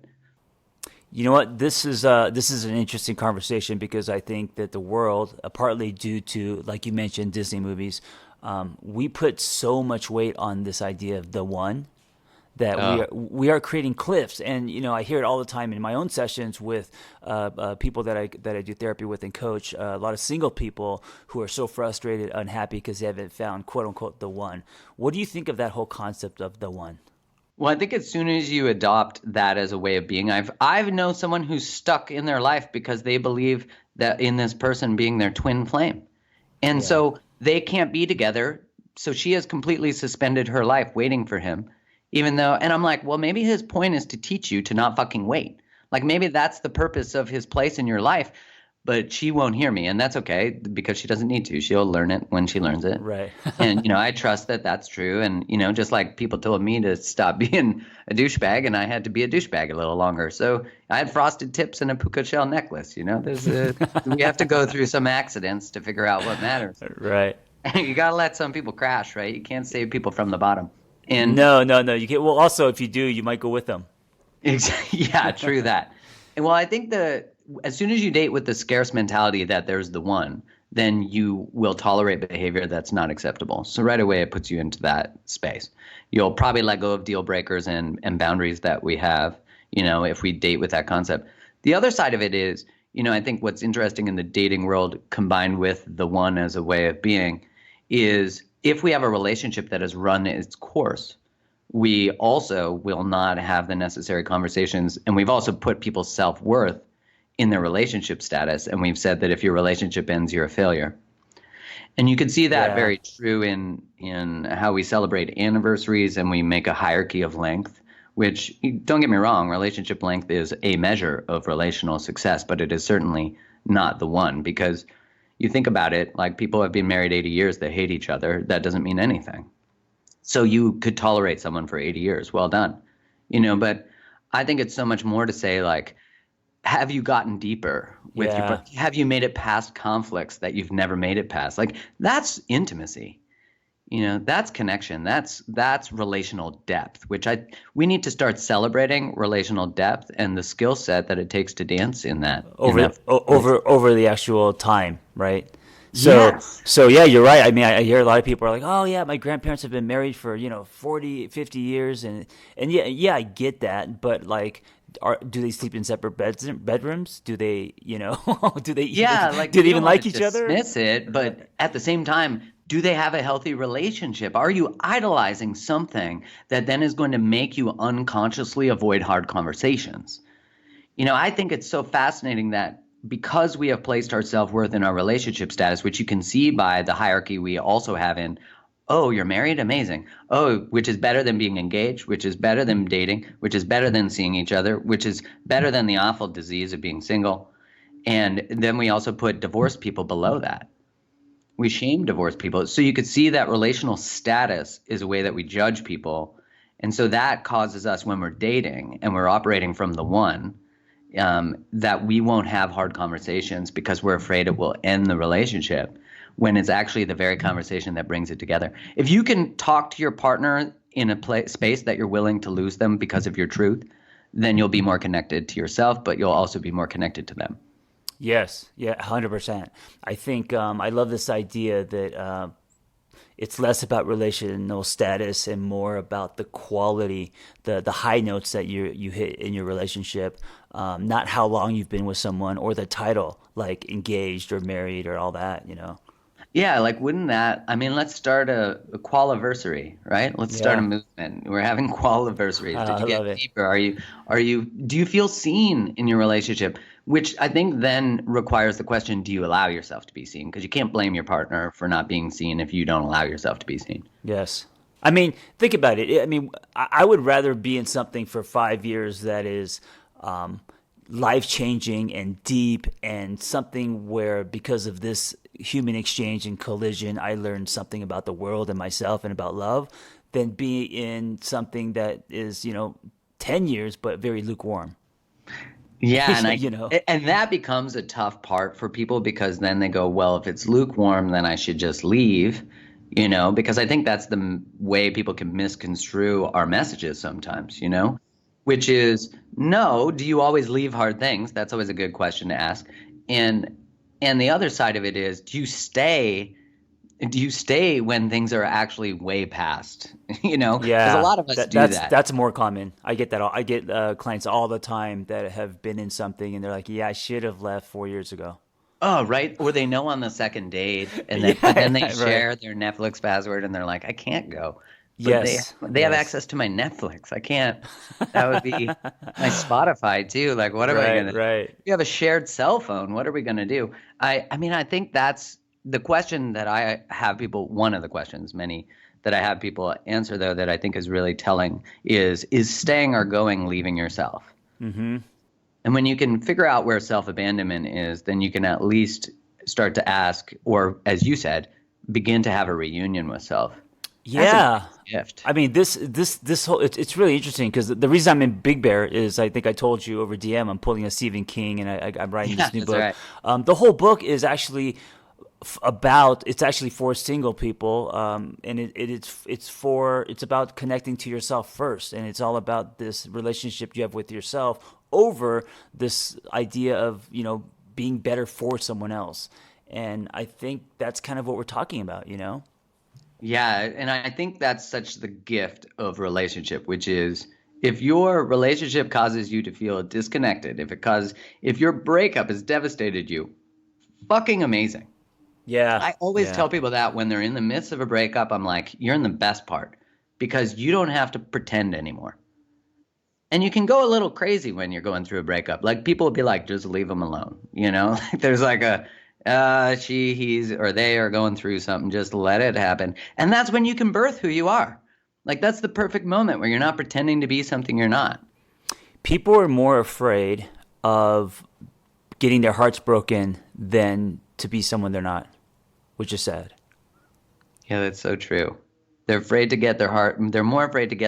You know what? This is an interesting conversation because I think that the world, partly due to, like you mentioned, Disney movies, we put so much weight on this idea of the one that we are creating cliffs. And I hear it all the time in my own sessions with people that I do therapy with and coach. A lot of single people who are so frustrated, unhappy because they haven't found quote unquote the one. What do you think of that whole concept of the one? Well, I think as soon as you adopt that as a way of being, I've known someone who's stuck in their life because they believe that in this person being their twin flame. And Yeah. so they can't be together. So she has completely suspended her life waiting for him, even though, and I'm like, well, maybe his point is to teach you to not fucking wait. Like maybe that's the purpose of his place in your life, but she won't hear me. And that's okay because she doesn't need to. She'll learn it when she learns it. Right. And, I trust that that's true. And, just like people told me to stop being a douchebag and I had to be a douchebag a little longer. So I had frosted tips and a puka shell necklace, we have to go through some accidents to figure out what matters. Right. You got to let some people crash, right? You can't save people from the bottom. And No, no, no. You can't. Well, also, if you do, you might go with them. yeah, true that. And well, I think as soon as you date with the scarce mentality that there's the one, then you will tolerate behavior that's not acceptable. So right away, it puts you into that space. You'll probably let go of deal breakers and boundaries that we have, if we date with that concept. The other side of it is, I think what's interesting in the dating world combined with the one as a way of being is if we have a relationship that has run its course, we also will not have the necessary conversations. And we've also put people's self-worth in their relationship status. And we've said that if your relationship ends, you're a failure. And you can see that Yeah. very true in how we celebrate anniversaries and we make a hierarchy of length, which, don't get me wrong, relationship length is a measure of relational success, but it is certainly not the one because you think about it, like people have been married 80 years, they hate each other. That doesn't mean anything. So you could tolerate someone for 80 years. Well done. But I think it's so much more to say like, have you gotten deeper with Yeah. have you made it past conflicts that you've never made it past? Like that's intimacy. That's connection. That's relational depth, which we need to start celebrating relational depth and the skill set that it takes to dance in that. Over the actual time, right? Yes. So yeah, you're right. I mean, I hear a lot of people are like, "Oh yeah, my grandparents have been married for 40, 50 years," and yeah, I get that, but like, do they sleep in separate bedrooms? Do they, do they Yeah, like do you they don't even want like to each other? dismiss it, but at the same time, do they have a healthy relationship? Are you idolizing something that then is going to make you unconsciously avoid hard conversations? I think it's so fascinating that because we have placed our self-worth in our relationship status, which you can see by the hierarchy we also have in, oh, you're married? Amazing. Oh, which is better than being engaged, which is better than dating, which is better than seeing each other, which is better than the awful disease of being single. And then we also put divorced people below that. We shame divorced people. So you could see that relational status is a way that we judge people. And so that causes us, when we're dating and we're operating from the one, that we won't have hard conversations because we're afraid it will end the relationship, when it's actually the very conversation that brings it together. If you can talk to your partner in a space that you're willing to lose them because of your truth, then you'll be more connected to yourself, but you'll also be more connected to them. Yes, yeah, 100%. I think I love this idea that it's less about relational status and more about the quality, the high notes that you hit in your relationship, not how long you've been with someone or the title, like engaged or married or all that. Yeah, like wouldn't that, I mean, let's start a qualiversary, right? Let's start a Yeah, movement. We're having qualiversaries. Did I you love get it. deeper? Do you feel seen in your relationship? Which I think then requires the question, do you allow yourself to be seen? Because you can't blame your partner for not being seen if you don't allow yourself to be seen. Yes. I mean, think about it. I mean, I would rather be in something for 5 years that is um, life changing and deep, and something where, because of this human exchange and collision, I learned something about the world and myself and about love, than be in something that is, 10 years but very lukewarm. Yeah, and you know? that becomes a tough part for people because then they go, well, if it's lukewarm, then I should just leave, because I think that's the way people can misconstrue our messages sometimes, which is, no, do you always leave hard things? That's always a good question to ask. And the other side of it is, do you stay when things are actually way past, because a Yeah, lot of us that do that's that. that's more common. I get that. I get clients all the time that have been in something and they're like, "Yeah, I should have left 4 years ago." Oh, right. Or they know on the second date, but then they Yeah, right. share their Netflix password and they're like, I can't go. But they Yes, they have yes. access to my Netflix. I can't. That would be my Spotify too. Like, what am I Right, gonna do? right. You have a shared cell phone. What are we gonna do? I mean, I think that's the question that I have people, one of the questions, many that I have people answer though, that I think is really telling is staying or going, leaving yourself. Mm-hmm. And when you can figure out where self-abandonment is, then you can at least start to ask, or as you said, begin to have a reunion with self. That's a Yeah. great gift. I mean, this whole it's really interesting because the reason I'm in Big Bear is, I think I told you over DM, I'm pulling a Stephen King and I'm writing Yeah, this new that's book. right. The whole book is actually it's actually for single people, and it's about connecting to yourself first, and it's all about this relationship you have with yourself over this idea of being better for someone else. And I think that's kind of what we're talking about. Yeah, and I think that's such the gift of relationship, which is if your relationship causes you to feel disconnected, if your breakup has devastated you, fucking amazing. Yeah, I always yeah. tell people that when they're in the midst of a breakup, I'm like, you're in the best part because you don't have to pretend anymore. And you can go a little crazy when you're going through a breakup. Like people will be like, just leave them alone. Like there's like he's, or they are going through something. Just let it happen. And that's when you can birth who you are. Like that's the perfect moment where you're not pretending to be something you're not. People are more afraid of getting their hearts broken than to be someone they're not, which is sad. Yeah, that's so true. They're more afraid to get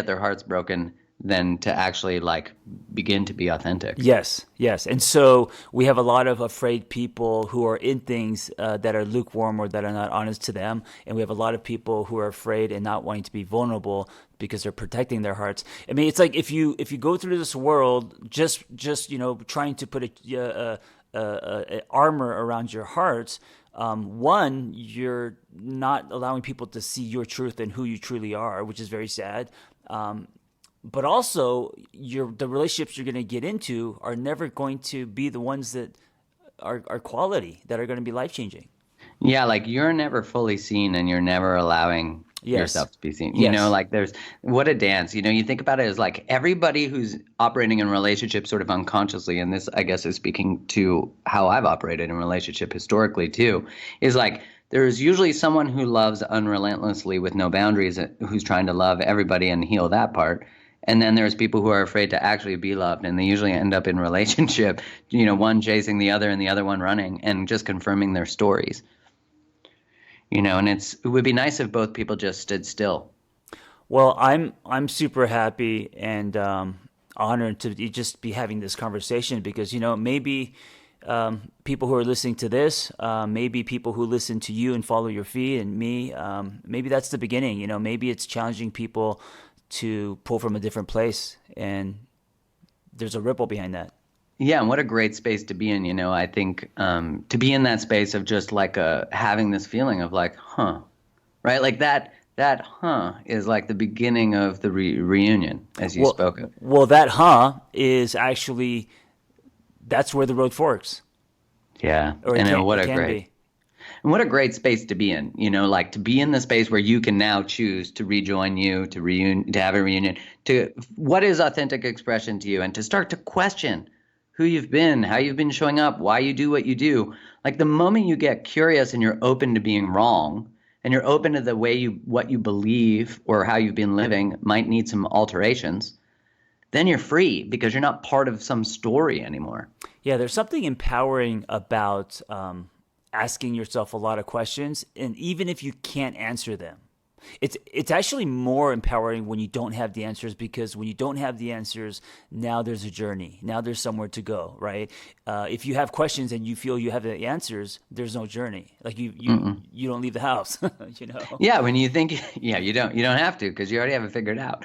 their hearts broken than to actually like begin to be authentic. Yes, yes. And so we have a lot of afraid people who are in things that are lukewarm or that are not honest to them. And we have a lot of people who are afraid and not wanting to be vulnerable because they're protecting their hearts. I mean, it's like if you go through this world just trying to put a armor around your hearts. One, you're not allowing people to see your truth and who you truly are, which is very sad. But also, the relationships you're going to get into are never going to be the ones that are quality, that are going to be life changing. Yeah, like you're never fully seen and you're never allowing Yes. yourself to be seen. Yes. Like there's what a dance. You think about it as like everybody who's operating in relationships sort of unconsciously, and this I guess is speaking to how I've operated in relationship historically too, is like there's usually someone who loves unrelentlessly with no boundaries who's trying to love everybody and heal that part. And then there's people who are afraid to actually be loved, and they usually end up in relationship, one chasing the other and the other one running and just confirming their stories. And it would be nice if both people just stood still. Well, I'm super happy and honored to just be having this conversation because maybe people who are listening to this, maybe people who listen to you and follow your feed and me, maybe that's the beginning. Maybe it's challenging people to pull from a different place, and there's a ripple behind that. Yeah, and what a great space to be in. I think to be in that space of just like having this feeling of like, right? Like that is like the beginning of the reunion, as you spoke of. Well, that is actually, that's where the road forks. Yeah, Or and what a great space to be in, like to be in the space where you can now choose to rejoin you, to have a reunion, to what is authentic expression to you, and to start to question who you've been, how you've been showing up, why you do what you do. Like the moment you get curious and you're open to being wrong, and you're open to the way what you believe or how you've been living might need some alterations, then you're free because you're not part of some story anymore. Yeah, there's something empowering about asking yourself a lot of questions, and even if you can't answer them, it's actually more empowering when you don't have the answers, because when you don't have the answers, now there's a journey, now there's somewhere to go, right? If you have questions and you feel you have the answers, there's no journey. Like you don't leave the house. Yeah, when you think, you don't have to, because you already have it figured out.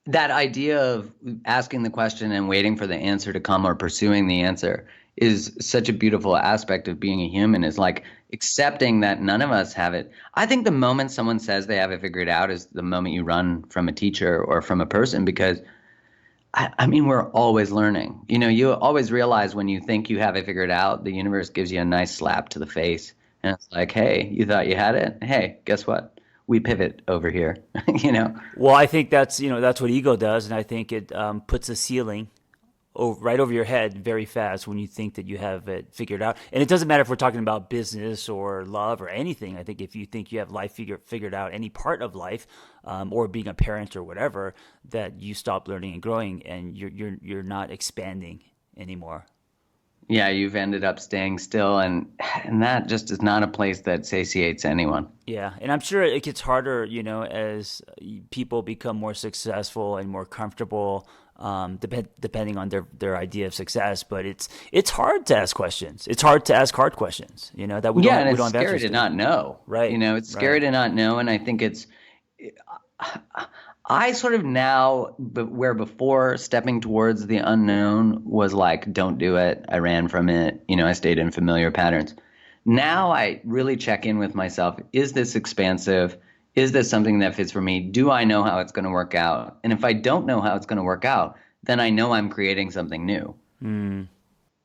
That idea of asking the question and waiting for the answer to come, or pursuing the answer, is such a beautiful aspect of being a human, is like accepting that none of us have it. I think the moment someone says they have it figured out is the moment you run from a teacher or from a person, because I mean, we're always learning. You always realize when you think you have it figured out, the universe gives you a nice slap to the face. And it's like, hey, you thought you had it? Hey, guess what? We pivot over here, Well, I think that's what ego does, and I think it puts a ceiling right over your head very fast when you think that you have it figured out. And it doesn't matter if we're talking about business or love or anything. I think if you think you have life figured out, any part of life, or being a parent or whatever, that you stop learning and growing, and you're not expanding anymore. Yeah, you've ended up staying still, and that just is not a place that satiates anyone. Yeah, and I'm sure it gets harder, as people become more successful and more comfortable, depending on their idea of success. But it's hard to ask questions. It's hard to ask hard questions, that we don't have answers to. Yeah, and it's scary to not know. Right. It's scary to not know, and I think I sort of now, where before stepping towards the unknown was like, don't do it. I ran from it. I stayed in familiar patterns. Now I really check in with myself. Is this expansive? Is this something that fits for me? Do I know how it's going to work out? And if I don't know how it's going to work out, then I know I'm creating something new. And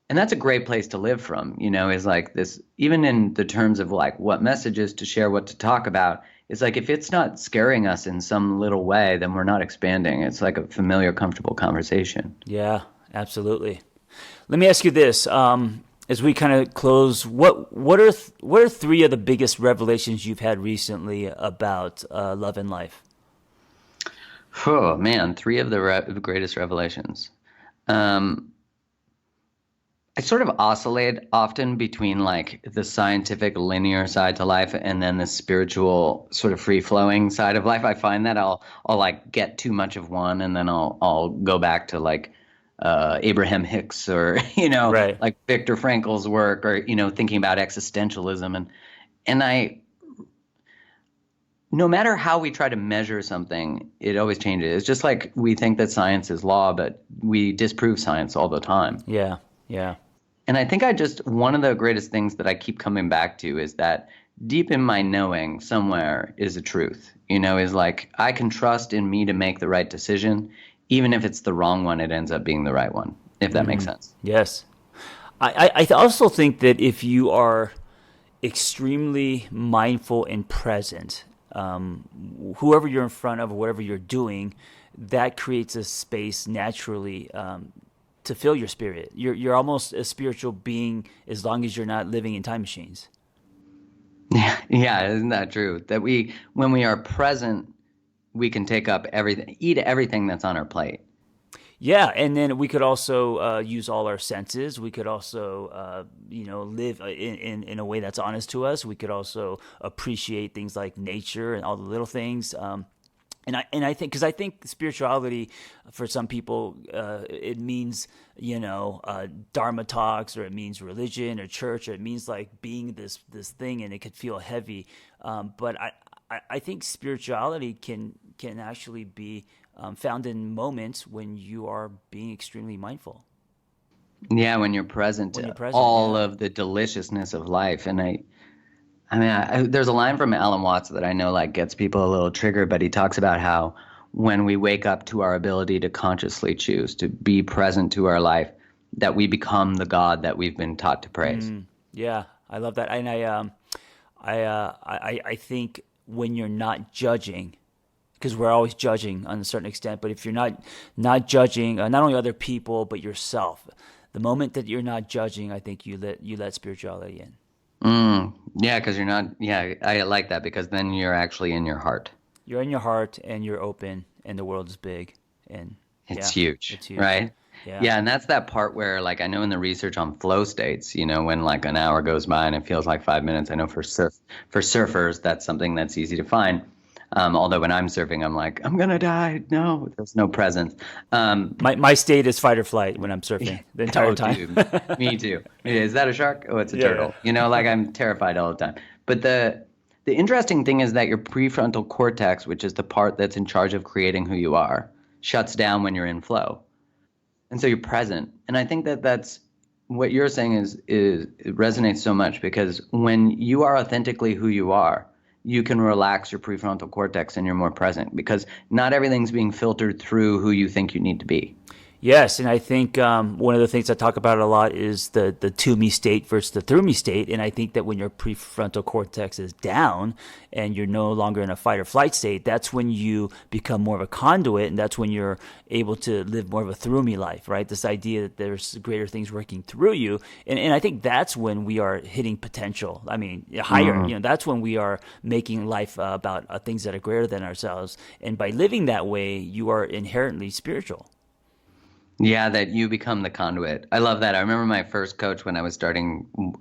that's a great place to live from, is like this, even in the terms of like what messages to share, what to talk about. It's like, if it's not scaring us in some little way, then we're not expanding. It's like a familiar, comfortable conversation. Yeah, absolutely. Let me ask you this. As we kind of close, what are three of the biggest revelations you've had recently about love and life? Oh, man, three of the greatest revelations. I sort of oscillate often between like the scientific linear side to life and then the spiritual sort of free flowing side of life. I find that I'll like get too much of one and then I'll go back to like Abraham Hicks or Right. like Viktor Frankl's work or thinking about existentialism and I no matter how we try to measure something, it always changes. It's just like we think that science is law, but we disprove science all the time. Yeah. Yeah. And I think one of the greatest things that I keep coming back to is that deep in my knowing somewhere is a truth, is like I can trust in me to make the right decision. Even if it's the wrong one, it ends up being the right one, if that makes sense. Yes. I also think that if you are extremely mindful and present, whoever you're in front of or whatever you're doing, that creates a space naturally to fill your spirit. You're almost a spiritual being as long as you're not living in time machines. Yeah, isn't that true? That when we are present, we can take up everything, eat everything that's on our plate. Yeah, and then we could also use all our senses. We could also, live in a way that's honest to us. We could also appreciate things like nature and all the little things. And I think because I think spirituality for some people it means dharma talks, or it means religion or church, or it means like being this thing, and it could feel heavy. But I think spirituality can actually be found in moments when you are being extremely mindful. Yeah, when you're present When to you're present, all yeah. of the deliciousness of life. And there's a line from Alan Watts that I know like gets people a little triggered, but he talks about how when we wake up to our ability to consciously choose to be present to our life, that we become the God that we've been taught to praise. Yeah, I love that, and I think when you're not judging, because we're always judging on a certain extent, but if you're not judging, not only other people but yourself, the moment that you're not judging, I think you let spirituality in. Yeah, because you're not. Yeah, I like that because then you're actually in your heart. You're in your heart and you're open, and the world is big, and It's yeah, huge, it's huge. right? Yeah. Yeah, and that's that part where, like, I know in the research on flow states, when like an hour goes by and it feels like 5 minutes. I know for surfers, that's something that's easy to find. Although when I'm surfing, I'm like, I'm gonna die. No, there's no presence. My state is fight or flight when I'm surfing the entire Oh, time. dude, me too. Is that a shark? Oh, it's a Yeah, turtle. Like I'm terrified all the time. But the interesting thing is that your prefrontal cortex, which is the part that's in charge of creating who you are, shuts down when you're in flow. And so you're present. And I think that that's what you're saying is it resonates so much because when you are authentically who you are, you can relax your prefrontal cortex and you're more present because not everything's being filtered through who you think you need to be. Yes, and I think one of the things I talk about a lot is the to me state versus the through me state, and I think that when your prefrontal cortex is down and you're no longer in a fight or flight state, that's when you become more of a conduit, and that's when you're able to live more of a through me life, right? This idea that there's greater things working through you, and I think that's when we are hitting potential. I mean, higher, that's when we are making life about things that are greater than ourselves, and by living that way, you are inherently spiritual. Yeah, that you become the conduit. I love that. I remember my first coach when I was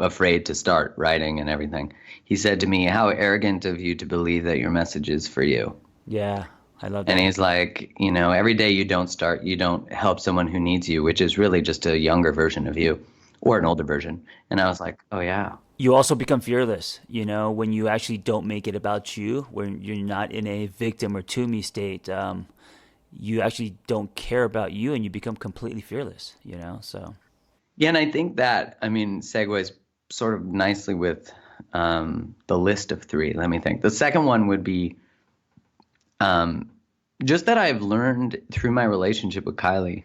afraid to start writing and everything. He said to me, "How arrogant of you to believe that your message is for you." Yeah, I love And that. he's like, every day you don't start, you don't help someone who needs you, which is really just a younger version of you or an older version. And I was like, oh, yeah. You also become fearless, when you actually don't make it about you, when you're not in a victim or to me state. You actually don't care about you and you become completely fearless, so. Yeah, and I think that, segues sort of nicely with the list of three. Let me think. The second one would be just that I've learned through my relationship with Kylie.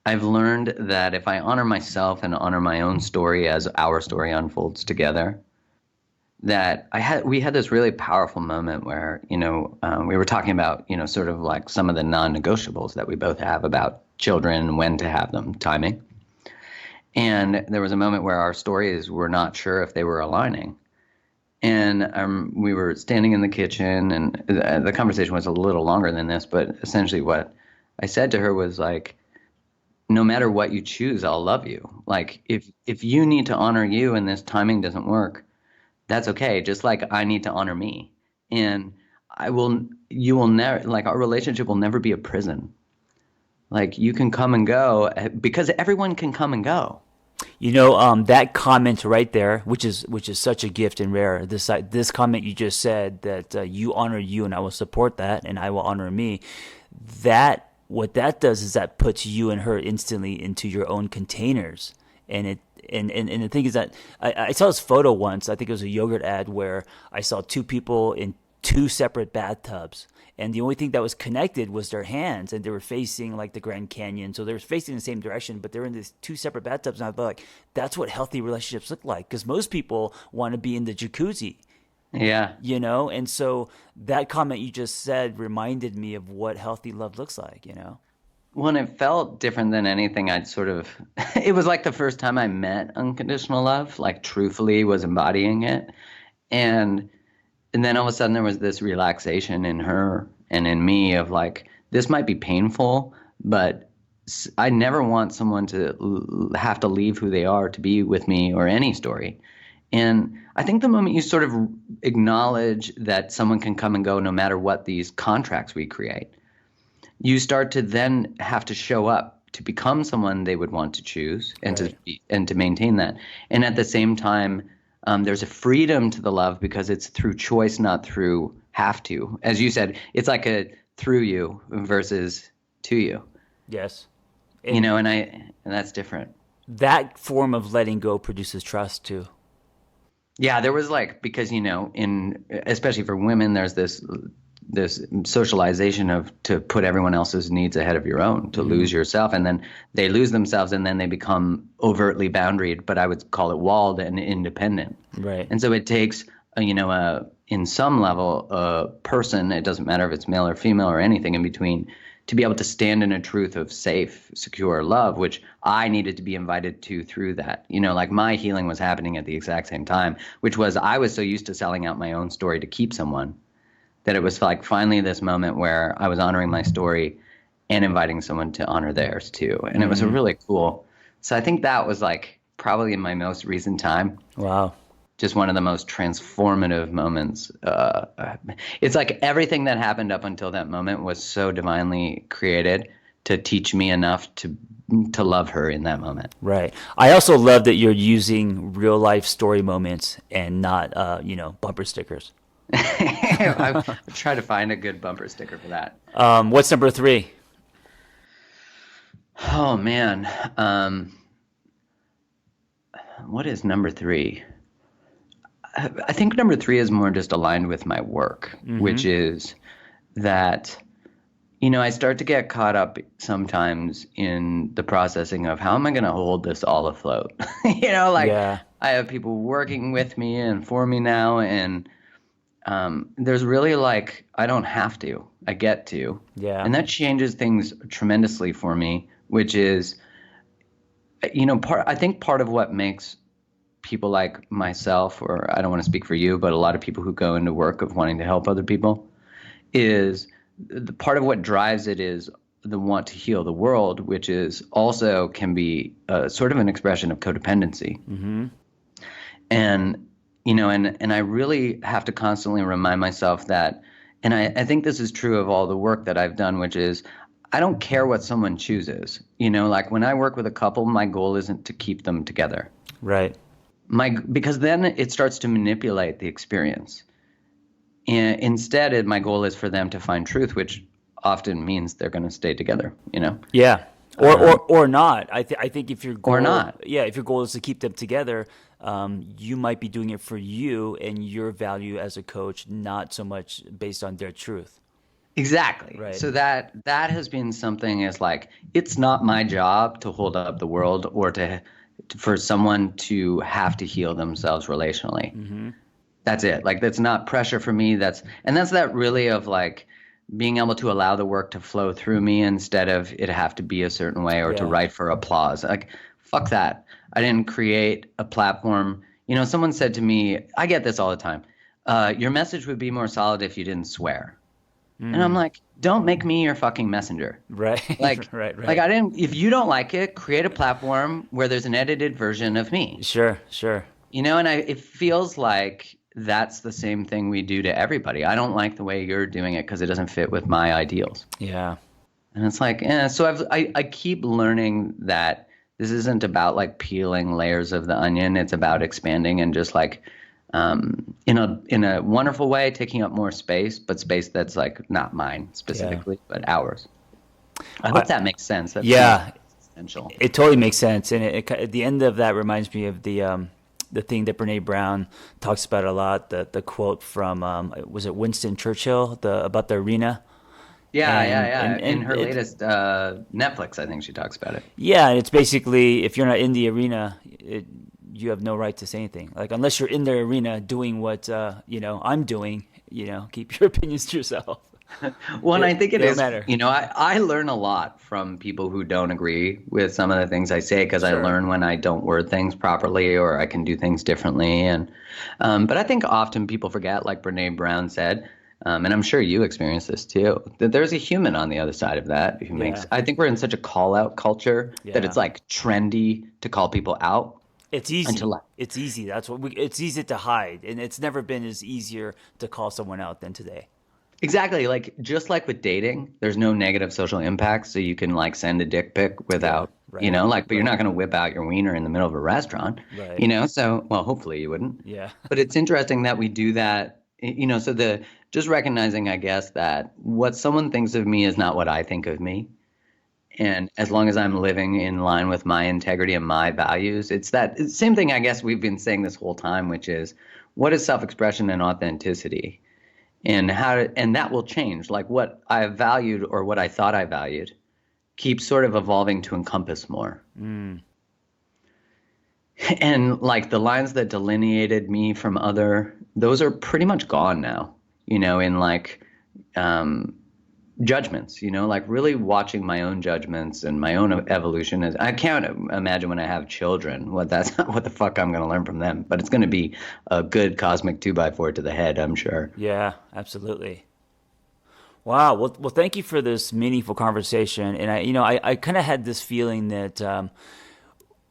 I've learned that if I honor myself and honor my own story as our story unfolds together, that we had this really powerful moment where, we were talking about, sort of like some of the non-negotiables that we both have about children and when to have them, timing. And there was a moment where our stories were not sure if they were aligning. And we were standing in the kitchen and the conversation was a little longer than this, but essentially what I said to her was like, no matter what you choose, I'll love you. Like if you need to honor you and this timing doesn't work, that's okay. Just like I need to honor me. And you will never, like our relationship will never be a prison. Like you can come and go because everyone can come and go. That comment right there, which is such a gift and rare. This comment you just said that you honor you and I will support that and I will honor me. What that does is that puts you and her instantly into your own containers. And the thing is that I saw this photo once. I think it was a yogurt ad where I saw two people in two separate bathtubs, and the only thing that was connected was their hands, and they were facing like the Grand Canyon, so they were facing the same direction, but they're in these two separate bathtubs. And I thought, like, that's what healthy relationships look like, because most people want to be in the jacuzzi. Yeah. And so that comment you just said reminded me of what healthy love looks like. Well, and it felt different than anything I'd sort of, it was like the first time I met unconditional love, like truthfully was embodying it. And and then all of a sudden there was this relaxation in her and in me of like, this might be painful, but I never want someone to have to leave who they are to be with me or any story. And I think the moment you sort of acknowledge that someone can come and go no matter what these contracts we create, you start to then have to show up to become someone they would want to choose and Right. to maintain that. And at the same time, there's a freedom to the love because it's through choice, not through have to. As you said, it's like a through you versus to you. Yes. You And know, and that's different. that form of letting go produces trust too. Yeah, there was like because in especially for women, there's this socialization of to put everyone else's needs ahead of your own, to lose yourself, and then they lose themselves, and then they become overtly boundaried, but I would call it walled and independent. Right. And so it takes in some level a person, it doesn't matter if it's male or female or anything in between, to be able to stand in a truth of safe, secure love, which I needed to be invited to through that. Like my healing was happening at the exact same time, which was I was so used to selling out my own story to keep someone that it was like finally this moment where I was honoring my story and inviting someone to honor theirs too. And it was a really cool. So I think that was like probably in my most recent time, Wow. just one of the most transformative moments. It's like everything that happened up until that moment was so divinely created to teach me enough to love her in that moment. Right. I also love that you're using real life story moments and not, bumper stickers. I try to find a good bumper sticker for that. What's number 3? Oh man, what is number 3? I think number 3 is more just aligned with my work, which is that, I start to get caught up sometimes in the processing of how am I going to hold this all afloat? Yeah. I have people working with me and for me now, and there's really like, I don't have to, I get to. Yeah. And that changes things tremendously for me, which is, I think part of what makes people like myself, or I don't want to speak for you, but a lot of people who go into work of wanting to help other people, is the part of what drives it is the want to heal the world, which is also can be sort of an expression of codependency. And, and I really have to constantly remind myself that, and I think this is true of all the work that I've done, which is I don't care what someone chooses. Like when I work with a couple, my goal isn't to keep them together. Right. Because then it starts to manipulate the experience. And instead, my goal is for them to find truth, which often means they're going to stay together, Yeah. Or not. I think if your goal, Or not. Yeah, if your goal is to keep them together, you might be doing it for you and your value as a coach, not so much based on their truth. Exactly. Right. So that has been something is like, it's not my job to hold up the world or for someone to have to heal themselves relationally. That's it. Like, that's not pressure for me. That's that really of like being able to allow the work to flow through me instead of it have to be a certain way or to Yeah. write for applause. Like, fuck that. I didn't create a platform. Someone said to me, I get this all the time. Your message would be more solid if you didn't swear. And I'm like, don't make me your fucking messenger. Right. Like, Right. I didn't, if you don't like it, create a platform where there's an edited version of me, Sure. and it feels like that's the same thing we do to everybody. I don't like the way you're doing it because it doesn't fit with my ideals. Yeah. And it's like, so I keep learning that this isn't about like peeling layers of the onion. It's about expanding and just like, in a wonderful way, taking up more space, but space that's like not mine specifically, but ours. I hope that makes sense. That's essential. It totally makes sense. And at the end of that reminds me of the thing that Brene Brown talks about a lot. The quote from was it Winston Churchill about the arena? Yeah. In her latest Netflix, I think she talks about it. Yeah, it's basically if you're not in the arena, you have no right to say anything. Like unless you're in the arena doing what I'm doing, keep your opinions to yourself. Well, and I think it is. Matter. I learn a lot from people who don't agree with some of the things I say because I learn when I don't word things properly or I can do things differently. And but I think often people forget, like Brene Brown said, and I'm sure you experience this too, that there's a human on the other side of that who makes. I think we're in such a call out culture that it's like trendy to call people out. It's easy. It's easy. It's easy to hide, and it's never been as easier to call someone out than today. Exactly. Like just like with dating, there's no negative social impact, so you can like send a dick pic without, but you're not going to whip out your wiener in the middle of a restaurant, So, well, hopefully you wouldn't. Yeah. But it's interesting that we do that, so just recognizing, I guess, that what someone thinks of me is not what I think of me. And as long as I'm living in line with my integrity and my values, it's that same thing, I guess, we've been saying this whole time, which is what is self-expression and authenticity? And and that will change. Like what I valued or what I thought I valued keeps sort of evolving to encompass more. And like the lines that delineated me from those are pretty much gone now, in like judgments, like really watching my own judgments and my own evolution. I can't imagine when I have children what the fuck I'm going to learn from them, but it's going to be a good cosmic 2x4 to the head, I'm sure. Yeah, absolutely. Wow. Well, thank you for this meaningful conversation. And I kind of had this feeling that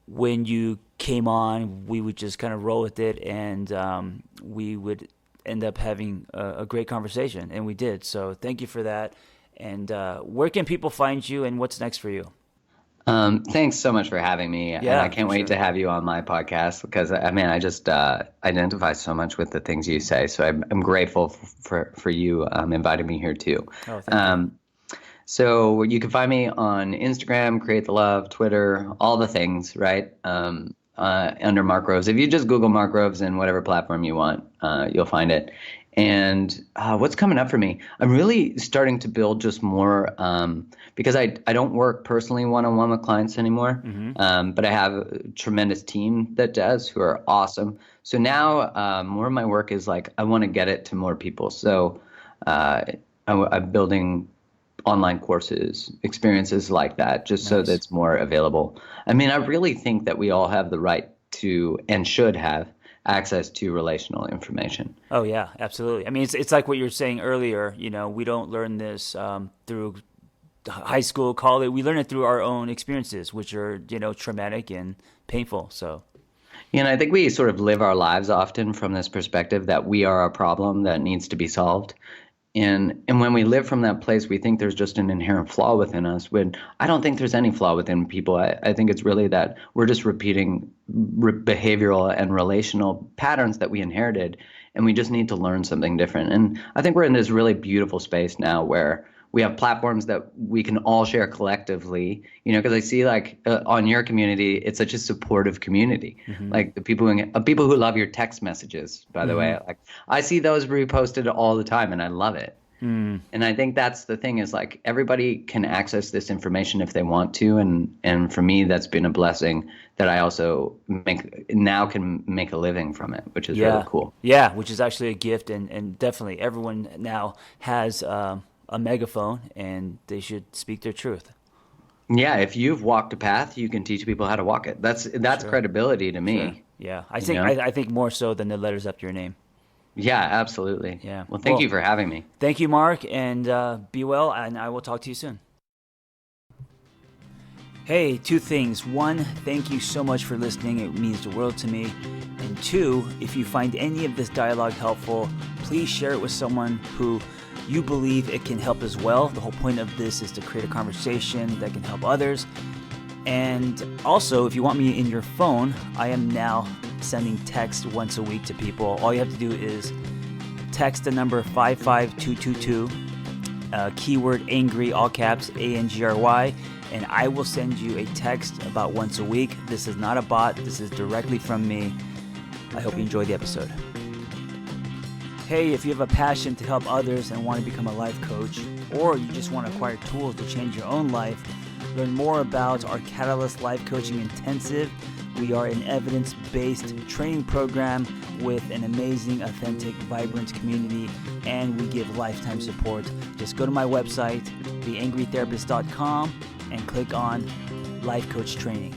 when you came on, we would just kind of roll with it, and we would end up having a great conversation, and we did. So thank you for that. And where can people find you, and what's next for you? Thanks so much for having me. And I can't wait to have you on my podcast because I just identify so much with the things you say. So I'm grateful for you inviting me here too. Oh, thank you. So you can find me on Instagram, Create the Love, Twitter, all the things, right? Under Mark Groves. If you just Google Mark Groves in whatever platform you want, you'll find it. And what's coming up for me? I'm really starting to build just more because I don't work personally one-on-one with clients anymore, but I have a tremendous team that does who are awesome. So now more of my work is like I want to get it to more people. So I'm building online courses, experiences like that, just so that it's more available. I mean, I really think that we all have the right to and should have access to relational information. Oh yeah, absolutely. I mean, it's like what you were saying earlier. We don't learn this through high school, college. We learn it through our own experiences, which are traumatic and painful. So. And I think we sort of live our lives often from this perspective that we are a problem that needs to be solved. And when we live from that place, we think there's just an inherent flaw within us. When I don't think there's any flaw within people. I think it's really that we're just repeating behavioral and relational patterns that we inherited, and we just need to learn something different. And I think we're in this really beautiful space now where we have platforms that we can all share collectively, because I see like on your community, it's such a supportive community. Like the people who love your text messages, by the way, like I see those reposted all the time and I love it. And I think that's the thing is like everybody can access this information if they want to. And for me, that's been a blessing that I also can make a living from it, which is really cool. Yeah, which is actually a gift. And definitely everyone now has a megaphone, and they should speak their truth. Yeah, if you've walked a path, you can teach people how to walk it. That's credibility to me. Sure. Yeah, I think more so than the letters up to your name. Yeah, absolutely. Yeah. Well, thank you for having me. Thank you, Mark, and be well, and I will talk to you soon. Hey, two things. One, thank you so much for listening. It means the world to me. And two, if you find any of this dialogue helpful, please share it with someone who you believe it can help as well. The whole point of this is to create a conversation that can help others. And also, if you want me in your phone, I am now sending text once a week to people. All you have to do is text the number 55222, keyword angry, all caps, ANGRY, and I will send you a text about once a week. This is not a bot. This is directly from me. I hope you enjoy the episode. Hey, if you have a passion to help others and want to become a life coach, or you just want to acquire tools to change your own life, learn more about our Catalyst Life Coaching Intensive. We are an evidence-based training program with an amazing, authentic, vibrant community, and we give lifetime support. Just go to my website, theangrytherapist.com, and click on Life Coach Training.